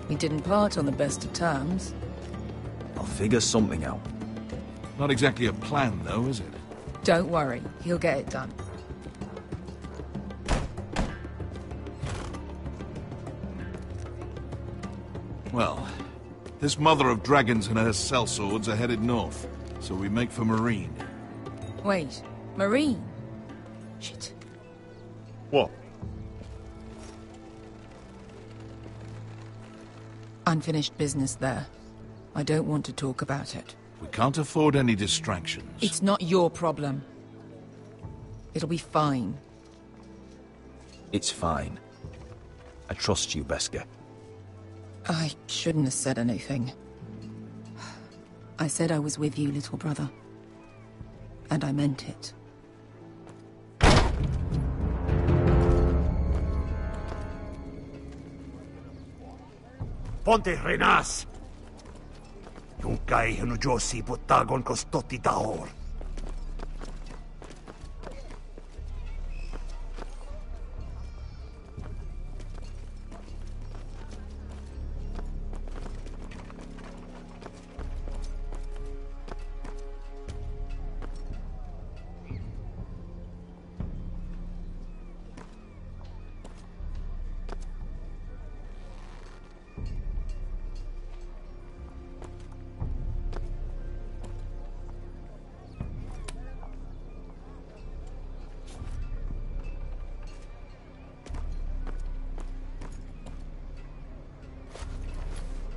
We didn't part on the best of terms. I'll figure something out. Not exactly a plan, though, is it? Don't worry, he'll get it done. Well, this mother of dragons and her sellswords are headed north, so we make for Marine. Wait, Marine? Shit. What? Unfinished business there. I don't want to talk about it. We can't afford any distractions. It's not your problem. It'll be fine. It's fine. I trust you, Beskha. I shouldn't have said anything. I said I was with you, little brother. And I meant it. Ponte Renas! Yung kay Hanujosi Butagon Kostoti Dahor.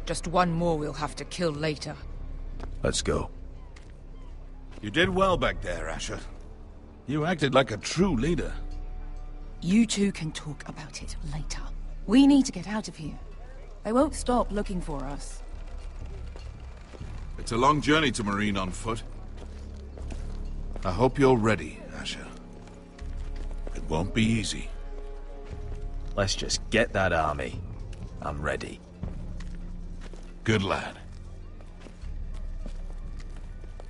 Just one more we'll have to kill later. Let's go. You did well back there, Asher. You acted like a true leader. You two can talk about it later. We need to get out of here. They won't stop looking for us. It's a long journey to Marine on foot. I hope you're ready, Asher. It won't be easy. Let's just get that army. I'm ready. Good lad.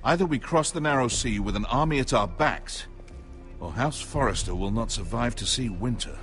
Either we cross the narrow sea with an army at our backs, or House Forrester will not survive to see winter.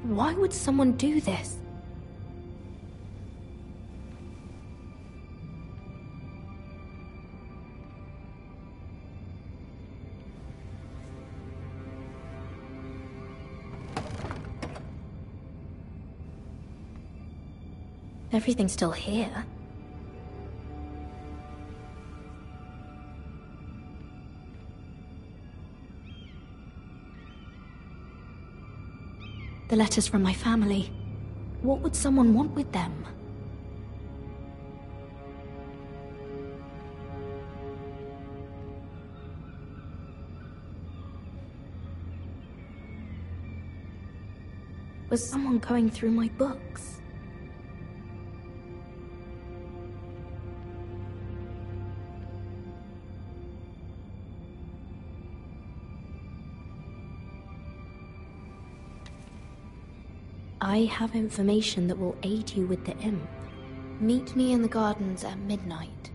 Why would someone do this? Everything's still here. The letters from my family. What would someone want with them? Was someone going through my books? I have information that will aid you with the imp. Meet me in the gardens at midnight.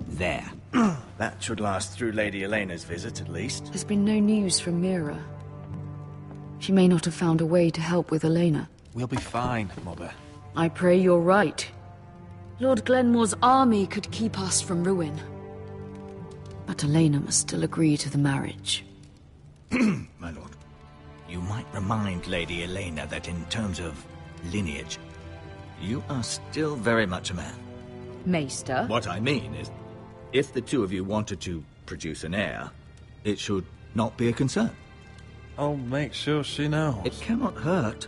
There. That should last through Lady Elena's visit, at least. There's been no news from Mira. She may not have found a way to help with Elena. We'll be fine, Mother. I pray you're right. Lord Glenmore's army could keep us from ruin. But Elena must still agree to the marriage. My lord, you might remind Lady Elena that in terms of lineage, you are still very much a man. Maester? What I mean is, if the two of you wanted to produce an heir, it should not be a concern. I'll make sure she knows. It cannot hurt.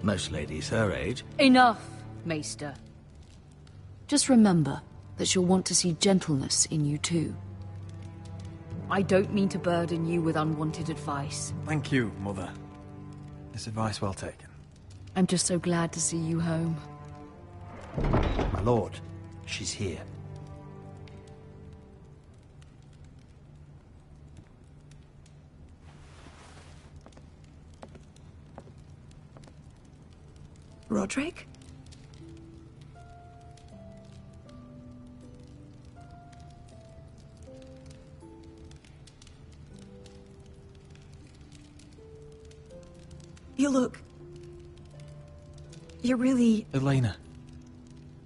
Most ladies her age. Enough, Maester. Just remember that she'll want to see gentleness in you too. I don't mean to burden you with unwanted advice. Thank you, Mother. This advice well taken. I'm just so glad to see you home. My lord, she's here. Roderick? You look... You're really... Elena,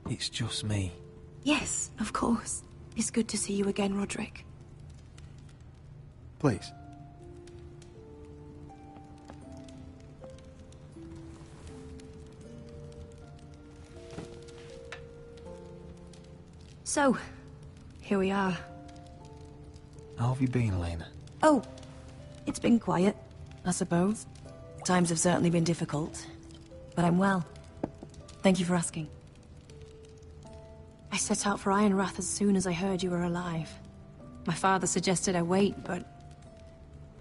it's just me. Yes, of course. It's good to see you again, Roderick. Please. So, here we are. How have you been, Elena? Oh, it's been quiet, I suppose. Times have certainly been difficult, but I'm well. Thank you for asking. I set out for Ironrath as soon as I heard you were alive. My father suggested I wait, but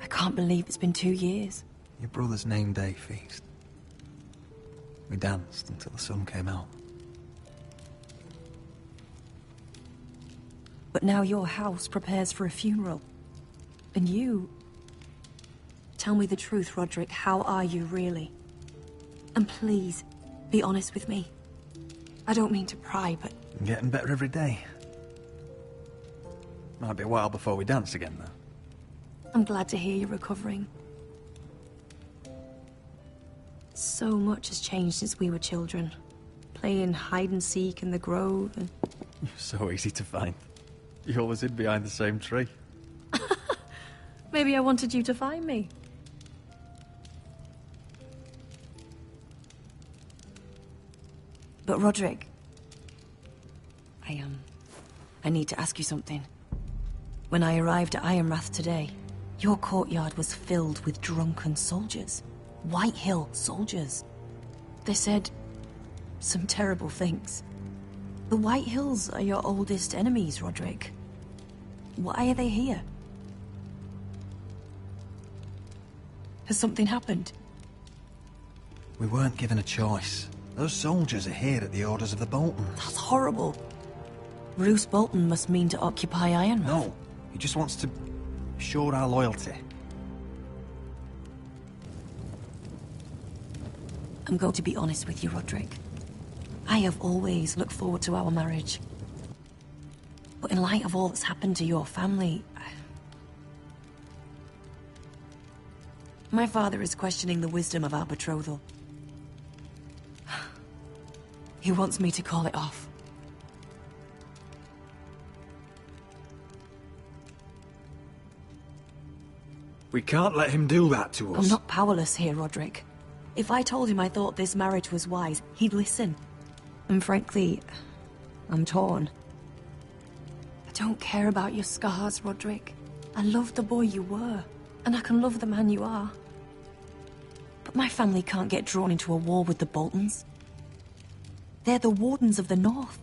I can't believe it's been 2 years. Your brother's name day feast. We danced until the sun came out. But now your house prepares for a funeral. And you... Tell me the truth, Roderick. How are you, really? And please, be honest with me. I don't mean to pry, but... I'm getting better every day. Might be a while before we dance again, though. I'm glad to hear you're recovering. So much has changed since we were children. Playing hide-and-seek in the grove and... You're so easy to find. You always hid behind the same tree. Maybe I wanted you to find me. But Roderick... I need to ask you something. When I arrived at Ironrath today, your courtyard was filled with drunken soldiers. White Hill soldiers. They said some terrible things. The White Hills are your oldest enemies, Roderick. Why are they here? Has something happened? We weren't given a choice. Those soldiers are here at the orders of the Boltons. That's horrible. Roose Bolton must mean to occupy Ironrath. No, he just wants to assure our loyalty. I'm going to be honest with you, Roderick. I have always looked forward to our marriage. But in light of all that's happened to your family... My father is questioning the wisdom of our betrothal. He wants me to call it off. We can't let him do that to us. I'm not powerless here, Roderick. If I told him I thought this marriage was wise, he'd listen. And frankly, I'm torn. I don't care about your scars, Roderick. I love the boy you were, and I can love the man you are. But my family can't get drawn into a war with the Boltons. They're the Wardens of the North.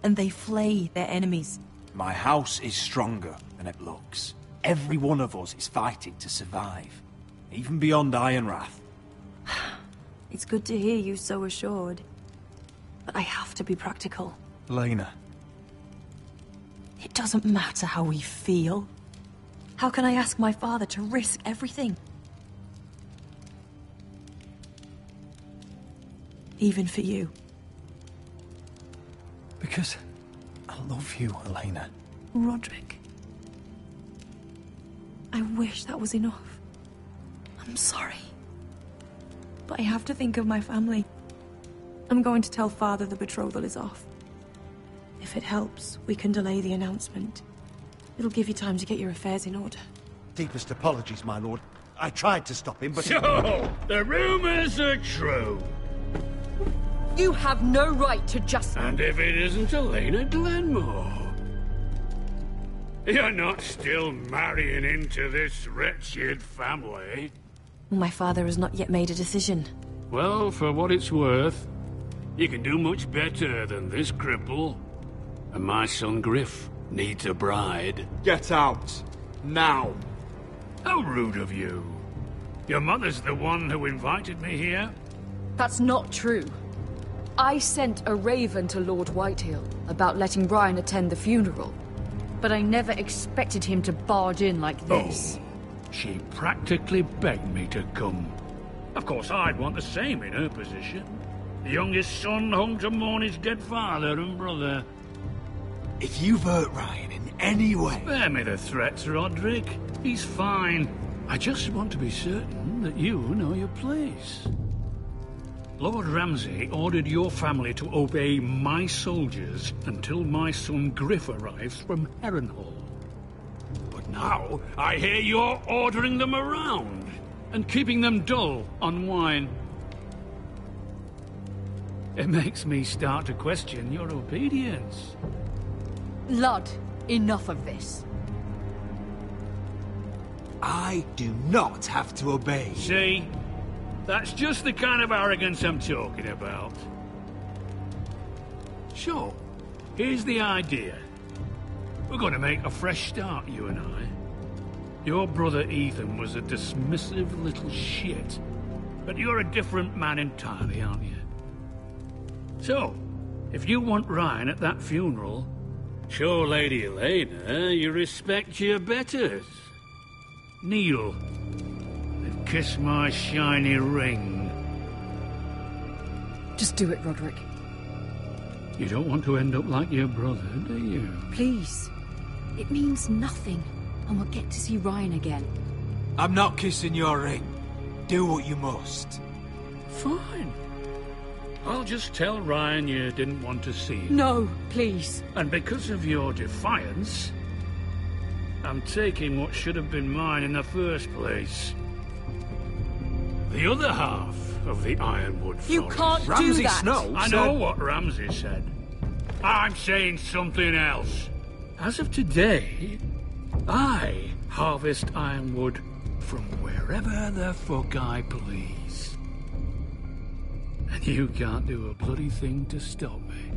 And they flay their enemies. My house is stronger than it looks. Every one of us is fighting to survive. Even beyond Ironrath. It's good to hear you so assured. But I have to be practical. Lena. It doesn't matter how we feel. How can I ask my father to risk everything? Even for you. Because I love you, Elena. Roderick. I wish that was enough. I'm sorry. But I have to think of my family. I'm going to tell Father the betrothal is off. If it helps, we can delay the announcement. It'll give you time to get your affairs in order. Deepest apologies, my lord. I tried to stop him, but... So, the rumors are true. You have no right to just... And if it isn't Elena Glenmore? You're not still marrying into this wretched family? My father has not yet made a decision. Well, for what it's worth, you can do much better than this cripple. And my son Griff needs a bride. Get out. Now. How rude of you. Your mother's the one who invited me here? That's not true. I sent a raven to Lord Whitehill about letting Brian attend the funeral. But I never expected him to barge in like this. Oh, she practically begged me to come. Of course, I'd want the same in her position. The youngest son home to mourn his dead father and brother. If you've hurt Ryan in any way... Spare me the threats, Roderick. He's fine. I just want to be certain that you know your place. Lord Ramsay ordered your family to obey my soldiers until my son Griff arrives from Harrenhal. But now, I hear you're ordering them around and keeping them dull on wine. It makes me start to question your obedience. Lud, enough of this. I do not have to obey. See? That's just the kind of arrogance I'm talking about. So, here's the idea. We're going to make a fresh start, you and I. Your brother Ethan was a dismissive little shit. But you're a different man entirely, aren't you? So, if you want Ryan at that funeral, show Lady Elena you respect your betters. Kneel and kiss my shiny ring. Just do it, Roderick. You don't want to end up like your brother, do you? Please. It means nothing, and we'll get to see Ryan again. I'm not kissing your ring. Do what you must. Fine. I'll just tell Ryan you didn't want to see him. No, please. And because of your defiance, I'm taking what should have been mine in the first place. The other half of the Ironwood Forest. You can't do that! Snow I know what Ramsay said. I'm saying something else. As of today, I harvest ironwood from wherever the fuck I please. And you can't do a bloody thing to stop me.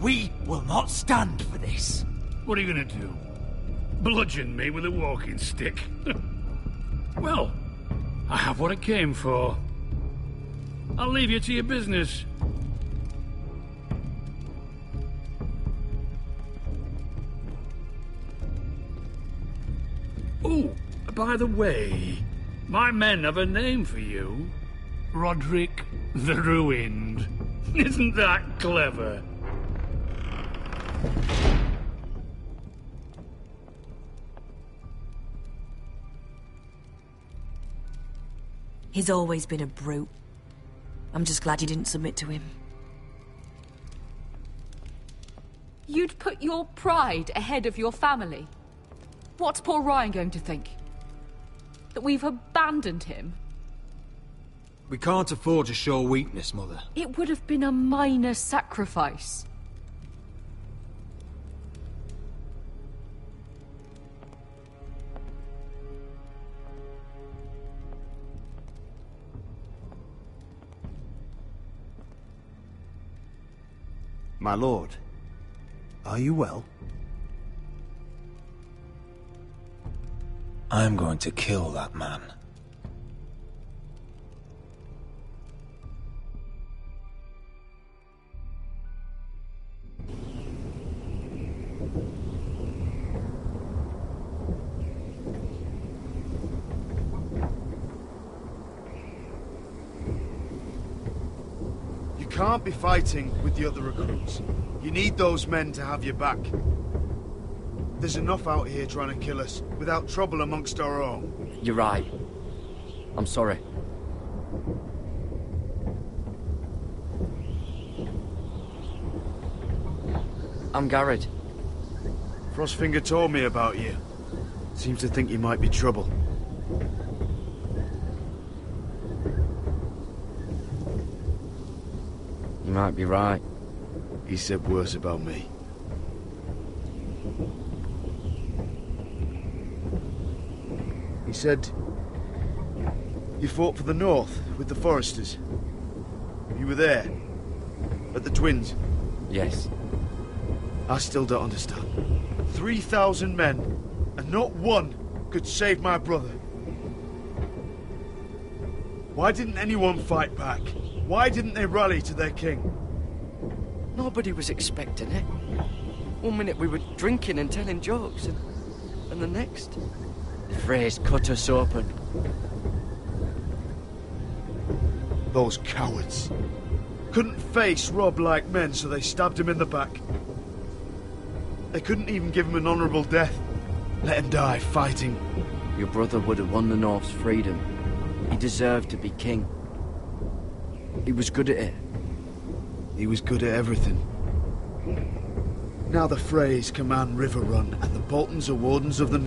We will not stand for this. What are you gonna do? Bludgeon me with a walking stick? Well, I have what I came for. I'll leave you to your business. Oh, by the way, my men have a name for you. Roderick the Ruined. Isn't that clever? He's always been a brute. I'm just glad you didn't submit to him. You'd put your pride ahead of your family. What's poor Ryan going to think? That we've abandoned him? We can't afford to show weakness, Mother. It would have been a minor sacrifice. My lord, are you well? I'm going to kill that man. You can't be fighting with the other recruits. You need those men to have your back. There's enough out here trying to kill us, without trouble amongst our own. You're right. I'm sorry. I'm Garrett. Frostfinger told me about you. Seems to think you might be trouble. You might be right. He said worse about me. He said you fought for the North with the Foresters. You were there, at the Twins. Yes. I still don't understand. 3,000 men, and not one could save my brother. Why didn't anyone fight back? Why didn't they rally to their king? Nobody was expecting it. One minute we were drinking and telling jokes, and the next, the Freys cut us open. Those cowards. Couldn't face Rob like men, so they stabbed him in the back. They couldn't even give him an honourable death. Let him die fighting. Your brother would have won the North's freedom. He deserved to be king. He was good at it. He was good at everything. Now the Freys command Riverrun, and the Boltons are wardens of the...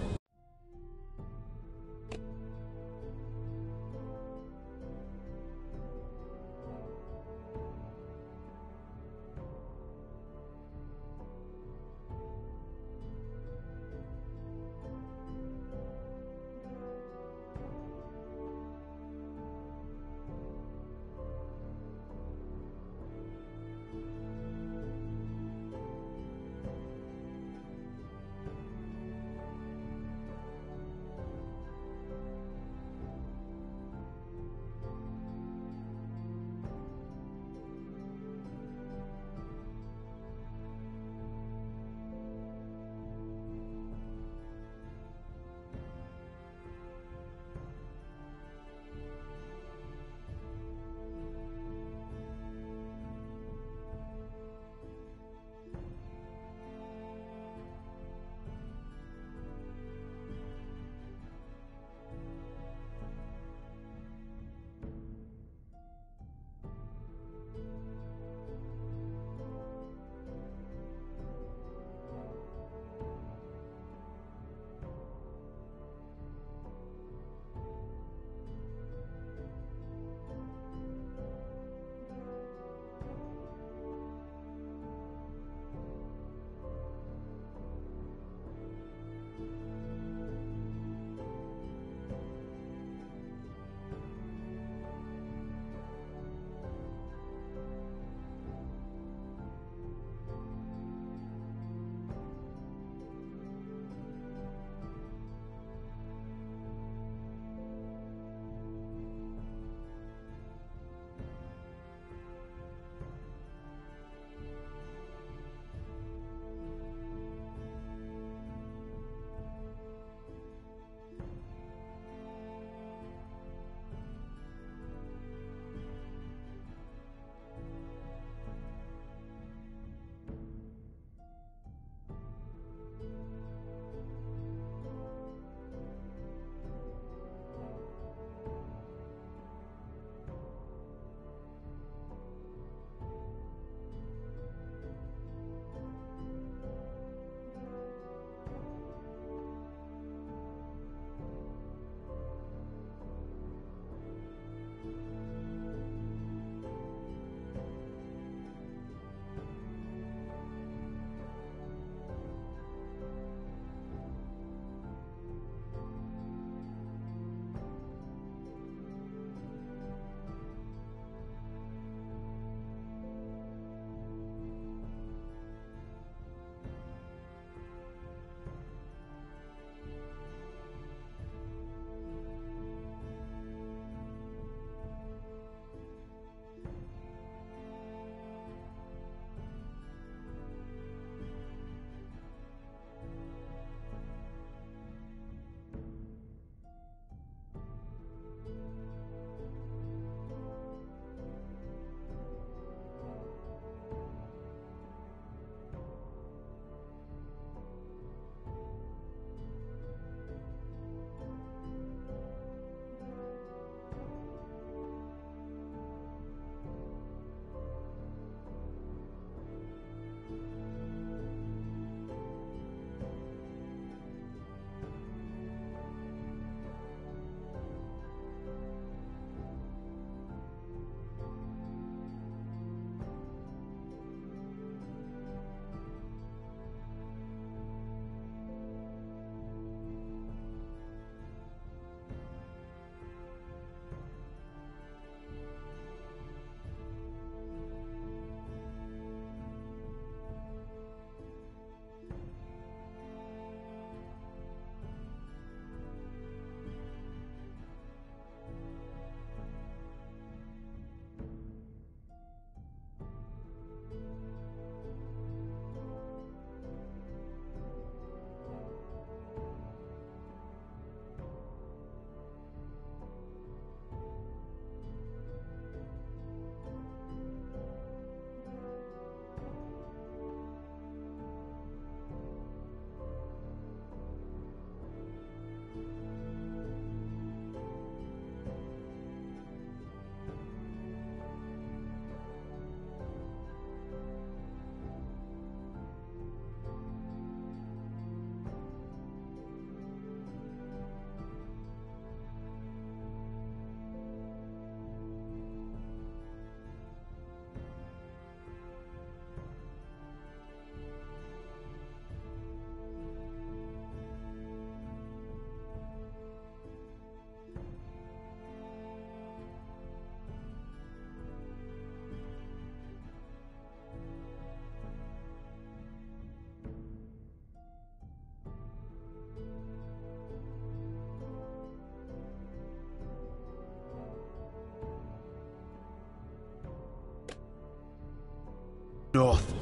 north.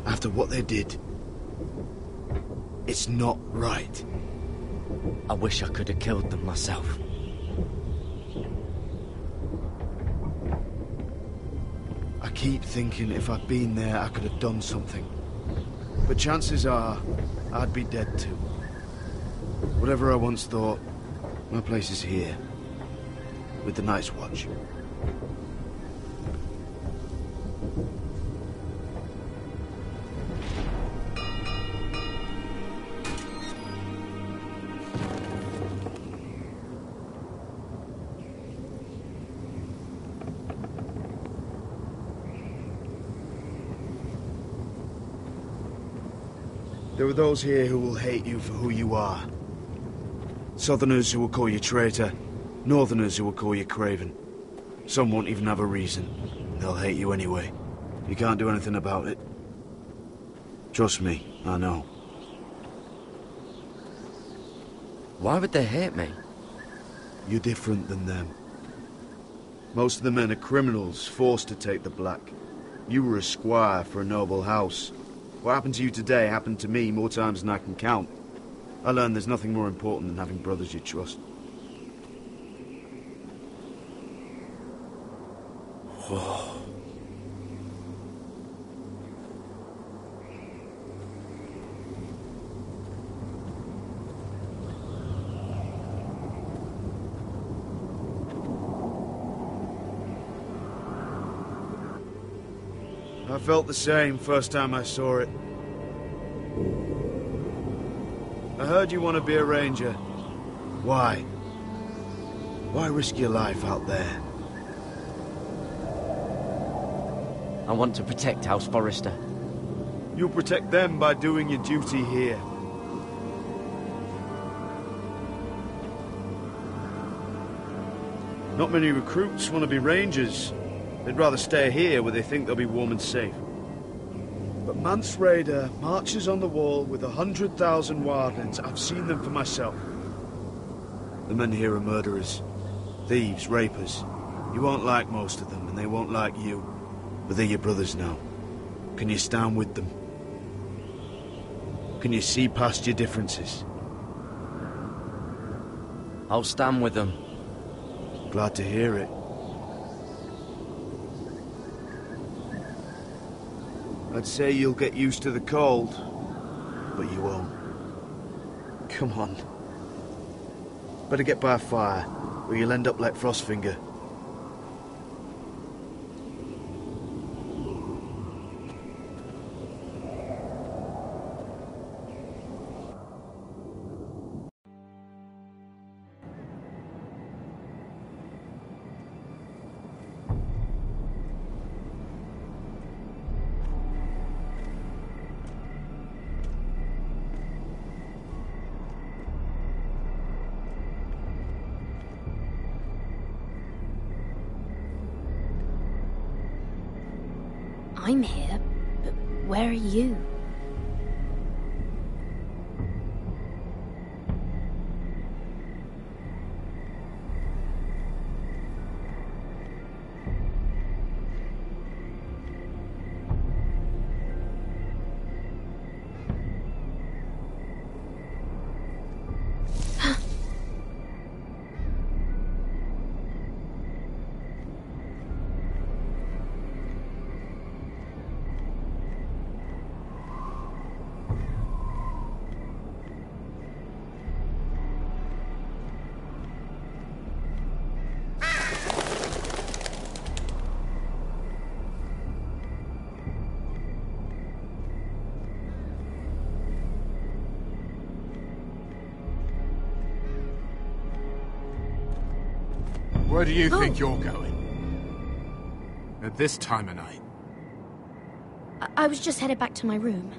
After what they did. It's not right. I wish I could have killed them myself. I keep thinking if I'd been there, I could have done something. But chances are, I'd be dead too. Whatever I once thought, my place is here. With the Night's Watch. There are those here who will hate you for who you are. Southerners who will call you traitor, Northerners who will call you craven. Some won't even have a reason. They'll hate you anyway. You can't do anything about it. Trust me, I know. Why would they hate me? You're different than them. Most of the men are criminals, forced to take the black. You were a squire for a noble house. What happened to you today happened to me more times than I can count. I learned there's nothing more important than having brothers you trust. I felt the same first time I saw it. I heard you want to be a ranger. Why? Why risk your life out there? I want to protect House Forrester. You'll protect them by doing your duty here. Not many recruits want to be rangers. They'd rather stay here where they think they'll be warm and safe. But Mance Rayder marches on the wall with 100,000 wildlings. I've seen them for myself. The men here are murderers. Thieves, rapers. You won't like most of them, and they won't like you. But they're your brothers now. Can you stand with them? Can you see past your differences? I'll stand with them. Glad to hear it. I'd say you'll get used to the cold, but you won't. Come on. Better get by a fire, or you'll end up like Frostfinger. I'm here, but where are you? Where do you think you're going? At this time of night? I was just headed back to my room.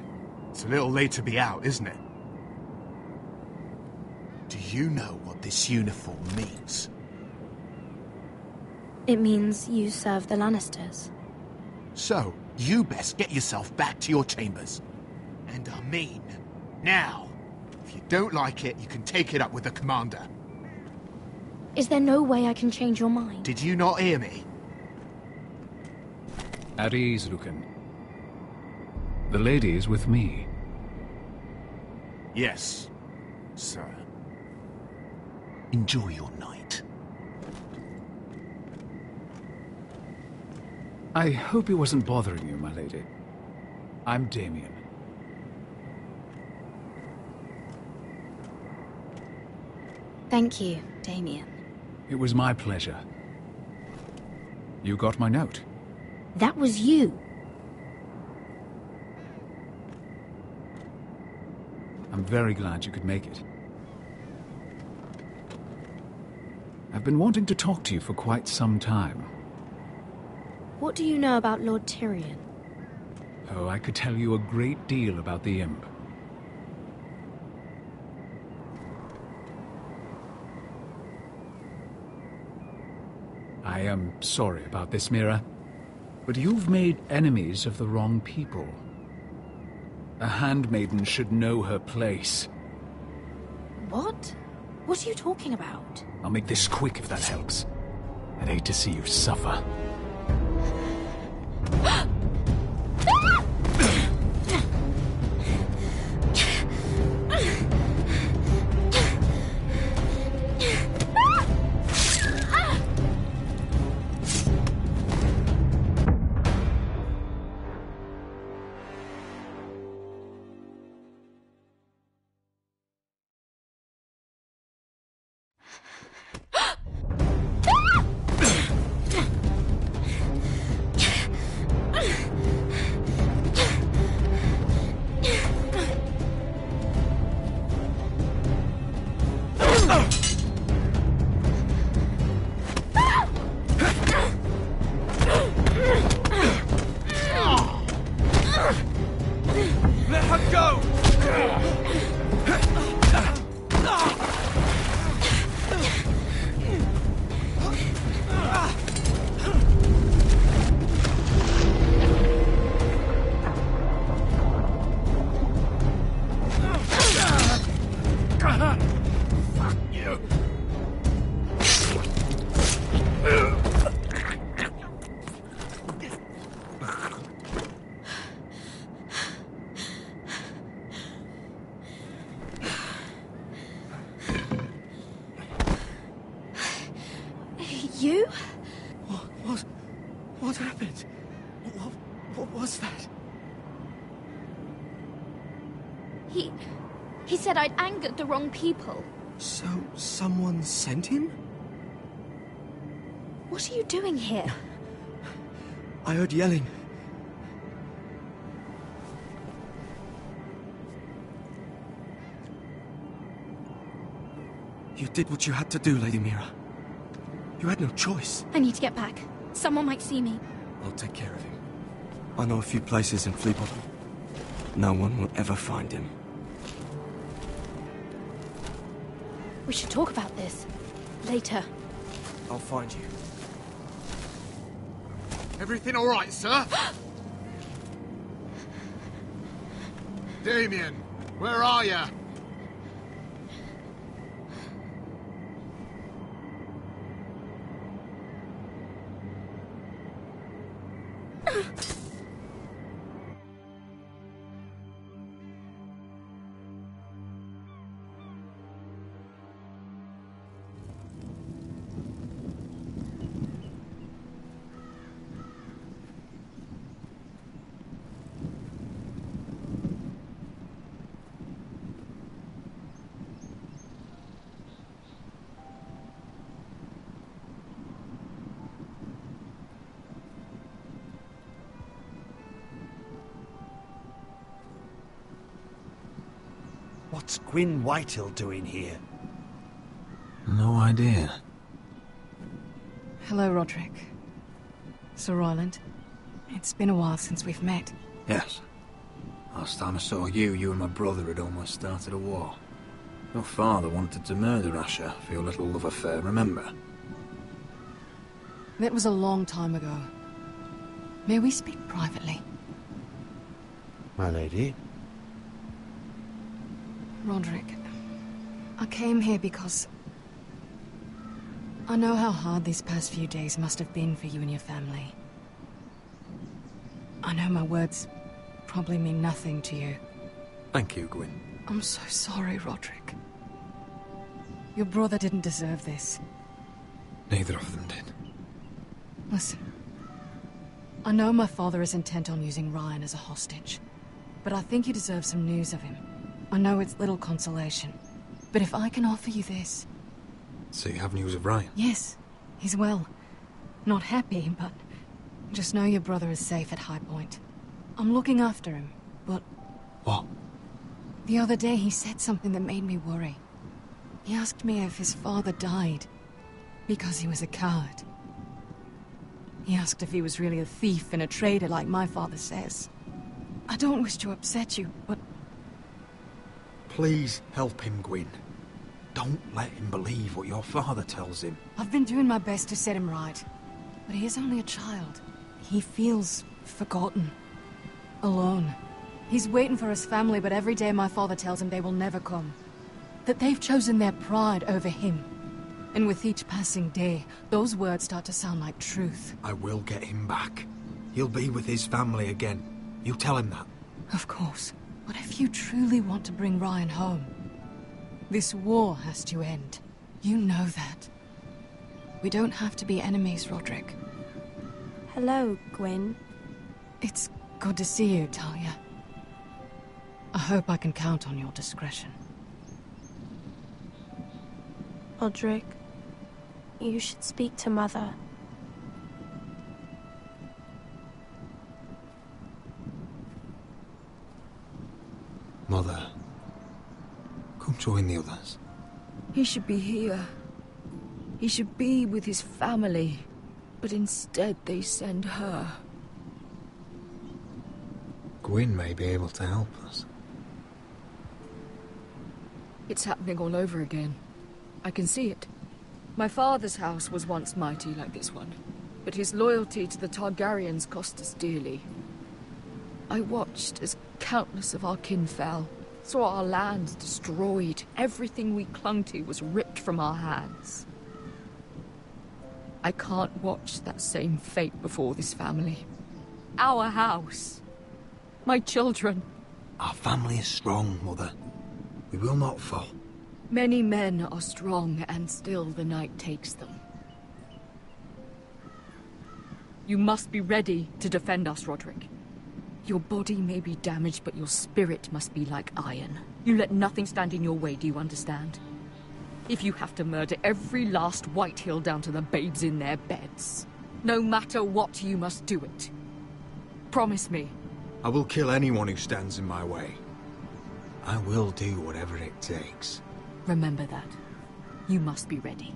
It's a little late to be out, isn't it? Do you know what this uniform means? It means you serve the Lannisters. So, you best get yourself back to your chambers. And I mean, now. If you don't like it, you can take it up with the commander. Is there no way I can change your mind? Did you not hear me? At ease, Lucan. The lady is with me. Yes, sir. Enjoy your night. I hope he wasn't bothering you, my lady. I'm Damien. Thank you, Damien. It was my pleasure. You got my note. That was you. I'm very glad you could make it. I've been wanting to talk to you for quite some time. What do you know about Lord Tyrion? Oh, I could tell you a great deal about the imp. I am sorry about this, Mira, but you've made enemies of the wrong people. A handmaiden should know her place. What? What are you talking about? I'll make this quick if that helps. I'd hate to see you suffer. Let her go! Fuck you! You? What happened? What was that? He said I'd angered the wrong people. So, someone sent him? What are you doing here? I heard yelling. You did what you had to do, Lady Mira. You had no choice. I need to get back. Someone might see me. I'll take care of him. I know a few places in Fleabottom. No one will ever find him. We should talk about this. Later. I'll find you. Everything all right, sir? Damien, where are you? What's Gwyn Whitehill doing here? No idea. Hello, Roderick. Sir Royland. It's been a while since we've met. Yes. Last time I saw you, you and my brother had almost started a war. Your father wanted to murder Asher for your little love affair, remember? That was a long time ago. May we speak privately? My lady? Roderick, I came here because I know how hard these past few days must have been for you and your family. I know my words probably mean nothing to you. Thank you, Gwyn. I'm so sorry, Roderick. Your brother didn't deserve this. Neither of them did. Listen. I know my father is intent on using Ryan as a hostage, but I think you deserve some news of him. I know it's little consolation, but if I can offer you this... So you have news of Ryan? Yes, he's well. Not happy, but just know your brother is safe at High Point. I'm looking after him, but... What? The other day he said something that made me worry. He asked me if his father died because he was a coward. He asked if he was really a thief and a traitor like my father says. I don't wish to upset you, but... Please help him, Gwyn. Don't let him believe what your father tells him. I've been doing my best to set him right, but he is only a child. He feels forgotten, alone. He's waiting for his family, but every day my father tells him they will never come. That they've chosen their pride over him. And with each passing day, those words start to sound like truth. I will get him back. He'll be with his family again. You tell him that. Of course. But if you truly want to bring Ryan home, this war has to end. You know that. We don't have to be enemies, Roderick. Hello, Gwyn. It's good to see you, Talia. I hope I can count on your discretion. Roderick, you should speak to Mother. Mother, come join the others. He should be here. He should be with his family. But instead they send her. Gwyn may be able to help us. It's happening all over again. I can see it. My father's house was once mighty like this one, but his loyalty to the Targaryens cost us dearly. I watched as countless of our kin fell, saw our lands destroyed, everything we clung to was ripped from our hands. I can't watch that same fate before this family. Our house. My children. Our family is strong, Mother. We will not fall. Many men are strong, and still the night takes them. You must be ready to defend us, Roderick. Your body may be damaged, but your spirit must be like iron. You let nothing stand in your way, do you understand? If you have to murder every last Whitehill down to the babes in their beds, no matter what, you must do it. Promise me. I will kill anyone who stands in my way. I will do whatever it takes. Remember that. You must be ready.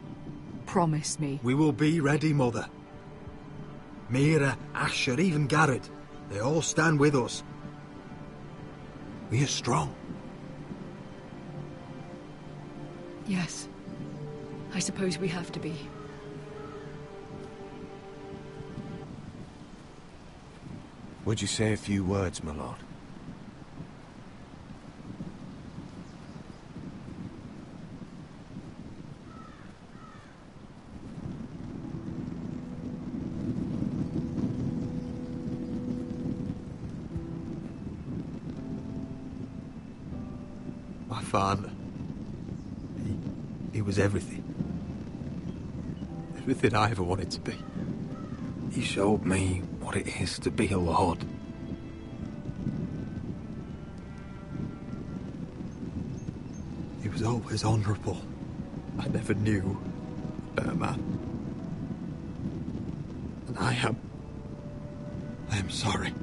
Promise me. We will be ready, Mother. Mira, Asher, even Garrett. They all stand with us. We are strong. Yes. I suppose we have to be. Would you say a few words, my lord? My father. He was everything. Everything I ever wanted to be. He showed me what it is to be a lord. He was always honourable. I never knew a better man. And I am sorry.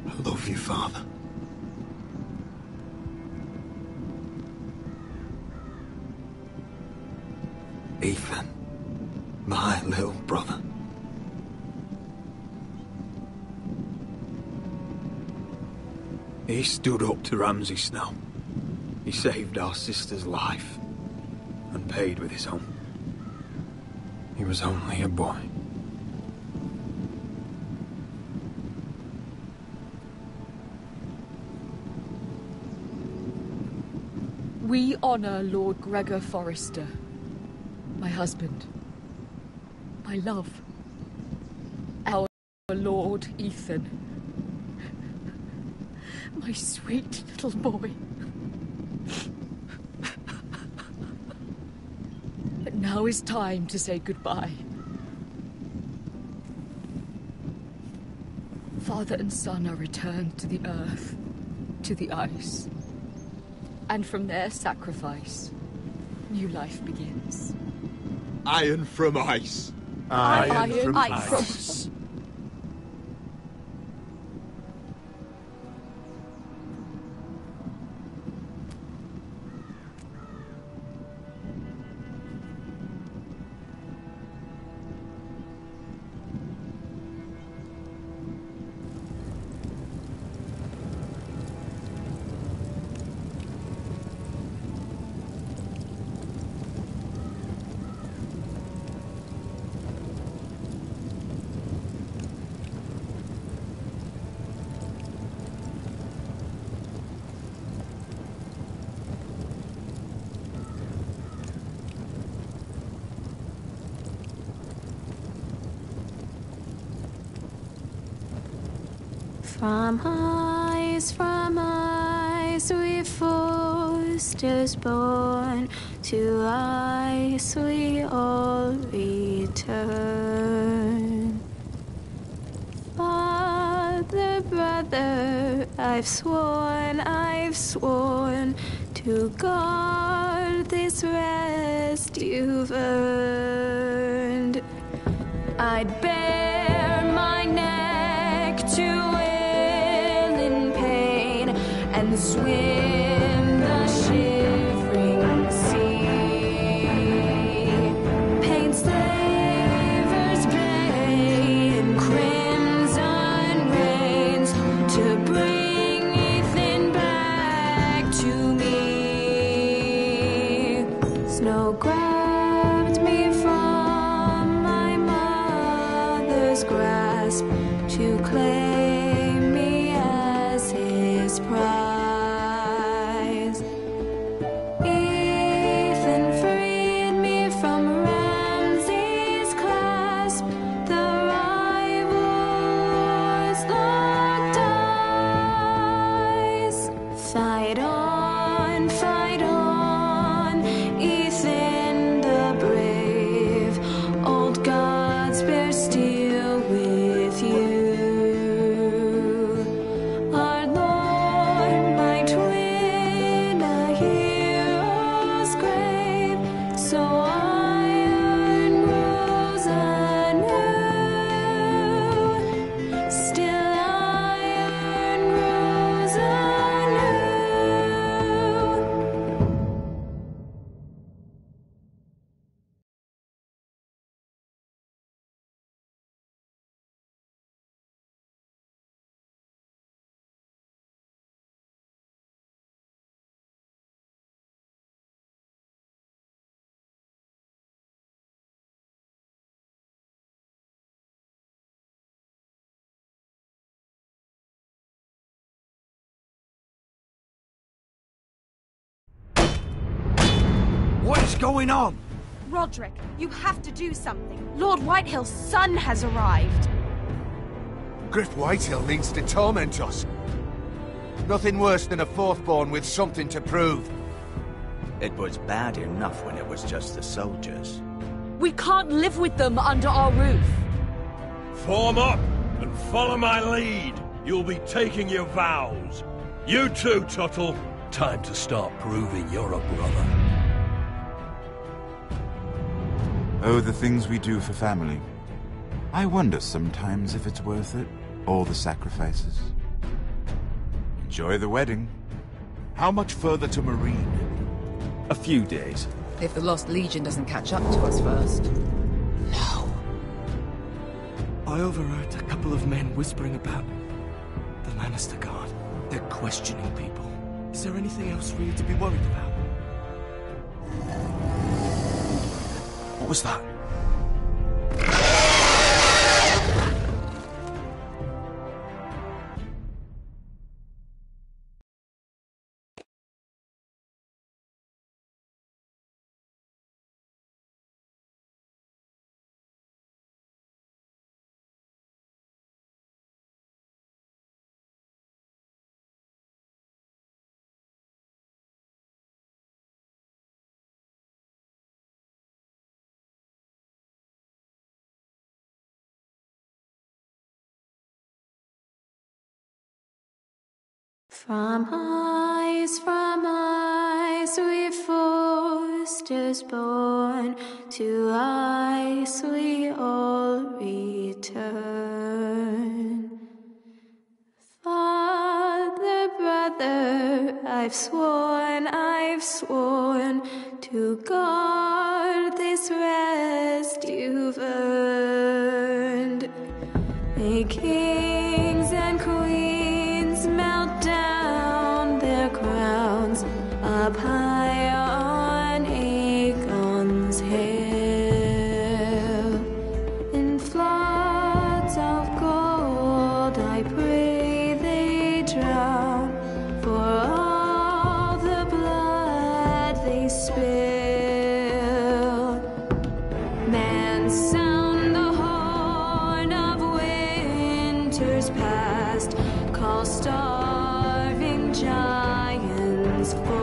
I love you, Father. Ethan, my little brother. He stood up to Ramsay Snow. He saved our sister's life and paid with his own. He was only a boy. We honor Lord Gregor Forrester. My husband. My love. Our Lord Ethan. My sweet little boy. But now is time to say goodbye. Father and son are returned to the earth, to the ice. And from their sacrifice, new life begins. Iron from ice. Iron from ice. From ice, we foresters born, to ice we all return. Father, brother, I've sworn to guard this rest you've earned. I'd bare my neck to and swim the shivering sea. Paint slavers bay in crimson rains to bring Ethan back to me. Snow grabbed me from my mother's grasp to claim me as his prize. Fight on, Ethan the brave. Old gods bear steel with you. Our Lord might win a hero's grave, so iron rose anew. Still iron rose anew. What is going on? Roderick, you have to do something. Lord Whitehill's son has arrived. Griff Whitehill means to torment us. Nothing worse than a fourthborn with something to prove. It was bad enough when it was just the soldiers. We can't live with them under our roof. Form up and follow my lead. You'll be taking your vows. You too, Tuttle. Time to start proving you're a brother. Oh, the things we do for family. I wonder sometimes if it's worth it, all the sacrifices. Enjoy the wedding. How much further to Marine? A few days. If the Lost Legion doesn't catch up to us first. I overheard a couple of men whispering about the Lannister Guard. They're questioning people. Is there anything else for you to be worried about? What was that? From ice we foresters born, to ice we all return. Father, brother, I've sworn to guard this rest you've earned. May kings and queens melt down their crowns up high on Aegon's hill. In floods of gold I pray they drown, for all the blood they spill. Man, sound the horn of winter's past, call starving giants forth,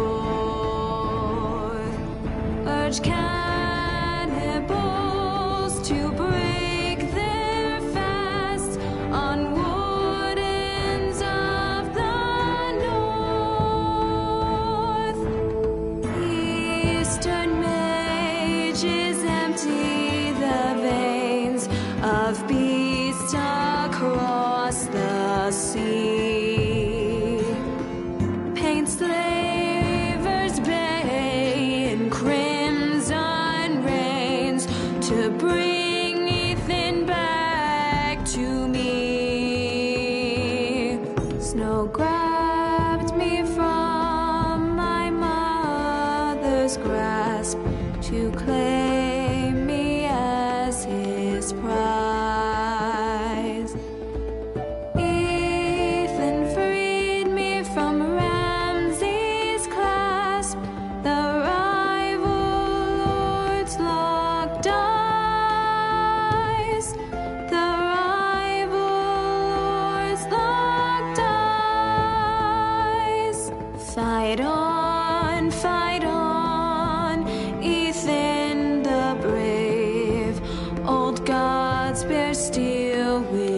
urge cannibals to break their fast on wardens of the north. Eastern mages empty the veins of beasts across the sea. Paint slavers bay in crimson rains to bring Ethan back to me. Snow grabbed me from my mother's grasp to claim me as his prize. Ethan freed me from Ramsay's clasp, the rival lords locked eyes, the rival lords locked eyes. Fight on, Ethan the brave, old gods bear steel with